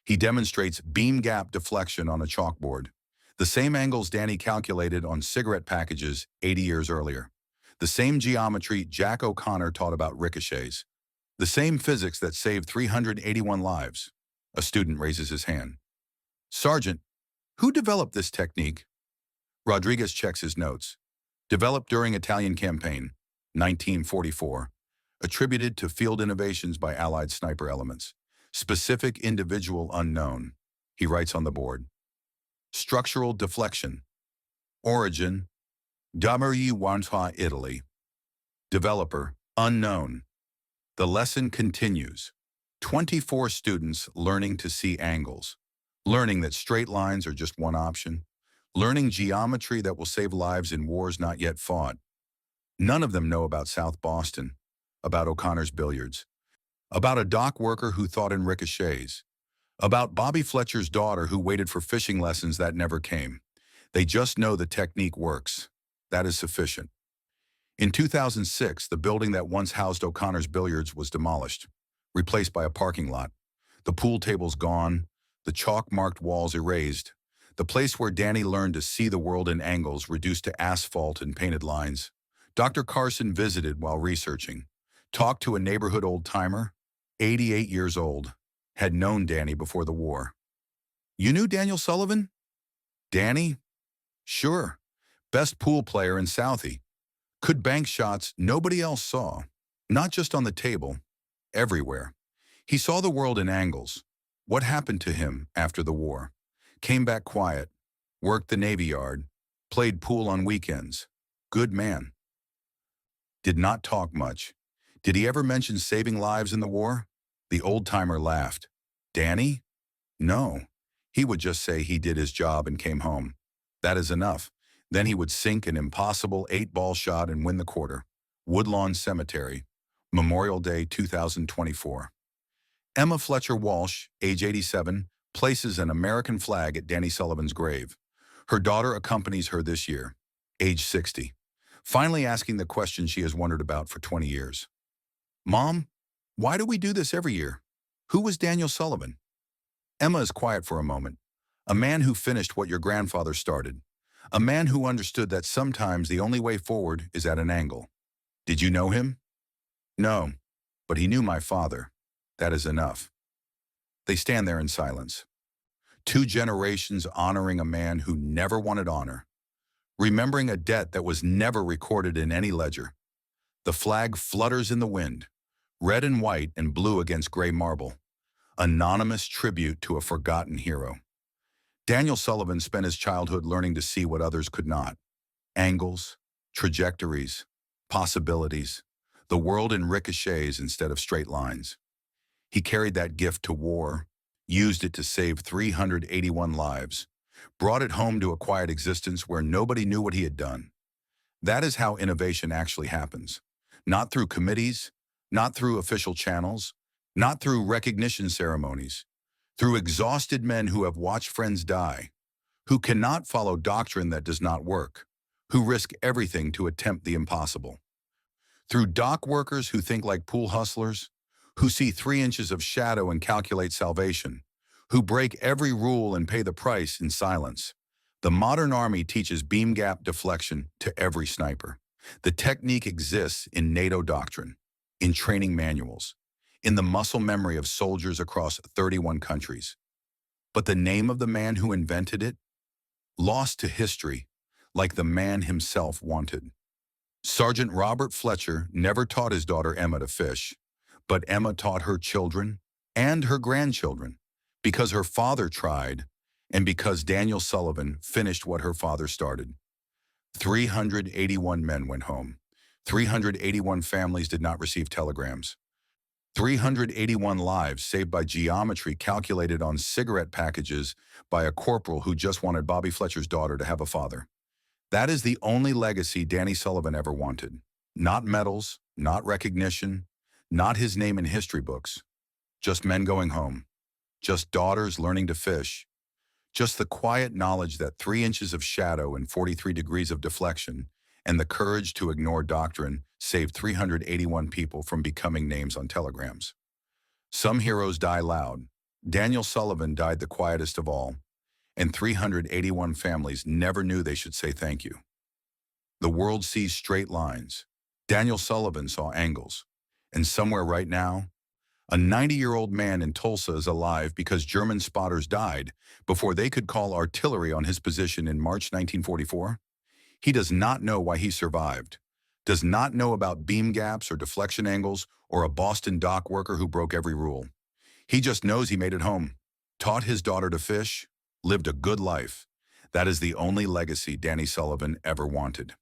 He demonstrates beam gap deflection on a chalkboard, the same angles Danny calculated on cigarette packages 80 years earlier, the same geometry Jack O'Connor taught about ricochets, the same physics that saved 381 lives. A student raises his hand. Sergeant, who developed this technique? Rodriguez checks his notes. Developed during Italian campaign, 1944. Attributed to field innovations by Allied sniper elements. Specific individual unknown. He writes on the board. Structural deflection. Origin, WWII, Italy. Developer, unknown. The lesson continues. 24 students learning to see angles. Learning that straight lines are just one option. Learning geometry that will save lives in wars not yet fought. None of them know about South Boston, about O'Connor's billiards, about a dock worker who thought in ricochets, about Bobby Fletcher's daughter who waited for fishing lessons that never came. They just know the technique works. That is sufficient. In 2006, the building that once housed O'Connor's billiards was demolished, replaced by a parking lot. The pool tables gone, the chalk-marked walls erased, the place where Danny learned to see the world in angles reduced to asphalt and painted lines. Dr. Carson visited while researching, talked to a neighborhood old-timer, 88 years old, had known Danny before the war. "You knew Daniel Sullivan?" "Danny? Sure. Best pool player in Southie. Could bank shots nobody else saw. Not just on the table, everywhere. He saw the world in angles. What happened to him after the war? Came back quiet, worked the Navy Yard, played pool on weekends. Good man. Did not talk much. Did he ever mention saving lives in the war?" The old-timer laughed. "Danny? No. He would just say he did his job and came home. That is enough. Then he would sink an impossible 8-ball shot and win the quarter. Woodlawn Cemetery, Memorial Day 2024. Emma Fletcher Walsh, age 87, places an American flag at Danny Sullivan's grave. Her daughter accompanies her this year, age 60, finally asking the question she has wondered about for 20 years. "Mom, why do we do this every year? Who was Daniel Sullivan?" Emma is quiet for a moment. "A man who finished what your grandfather started. A man who understood that sometimes the only way forward is at an angle." "Did you know him?" "No, but he knew my father. That is enough." They stand there in silence. 2 generations honoring a man who never wanted honor, remembering a debt that was never recorded in any ledger. The flag flutters in the wind, red and white and blue against gray marble. Anonymous tribute to a forgotten hero. Daniel Sullivan spent his childhood learning to see what others could not. Angles, trajectories, possibilities, the world in ricochets instead of straight lines. He carried that gift to war, used it to save 381 lives, brought it home to a quiet existence where nobody knew what he had done. That is how innovation actually happens. Not through committees, not through official channels, not through recognition ceremonies, through exhausted men who have watched friends die, who cannot follow doctrine that does not work, who risk everything to attempt the impossible. Through dock workers who think like pool hustlers, who see 3 inches of shadow and calculate salvation, who break every rule and pay the price in silence. The modern Army teaches beam gap deflection to every sniper. The technique exists in NATO doctrine, in training manuals, in the muscle memory of soldiers across 31 countries. But the name of the man who invented it? Lost to history, like the man himself wanted. Sergeant Robert Fletcher never taught his daughter Emma to fish, but Emma taught her children and her grandchildren because her father tried and because Daniel Sullivan finished what her father started. 381 men went home. 381 families did not receive telegrams. 381 lives saved by geometry calculated on cigarette packages by a corporal who just wanted Bobby Fletcher's daughter to have a father. That is the only legacy Danny Sullivan ever wanted. Not medals, not recognition, not his name in history books. Just men going home. Just daughters learning to fish. Just the quiet knowledge that 3 inches of shadow and 43 degrees of deflection and the courage to ignore doctrine saved 381 people from becoming names on telegrams. Some heroes die loud. Daniel Sullivan died the quietest of all, and 381 families never knew they should say thank you. The world sees straight lines. Daniel Sullivan saw angles. And somewhere right now, a 90-year-old man in Tulsa is alive because German spotters died before they could call artillery on his position in March 1944. He does not know why he survived, does not know about beam gaps or deflection angles or a Boston dock worker who broke every rule. He just knows he made it home, taught his daughter to fish, lived a good life. That is the only legacy Danny Sullivan ever wanted.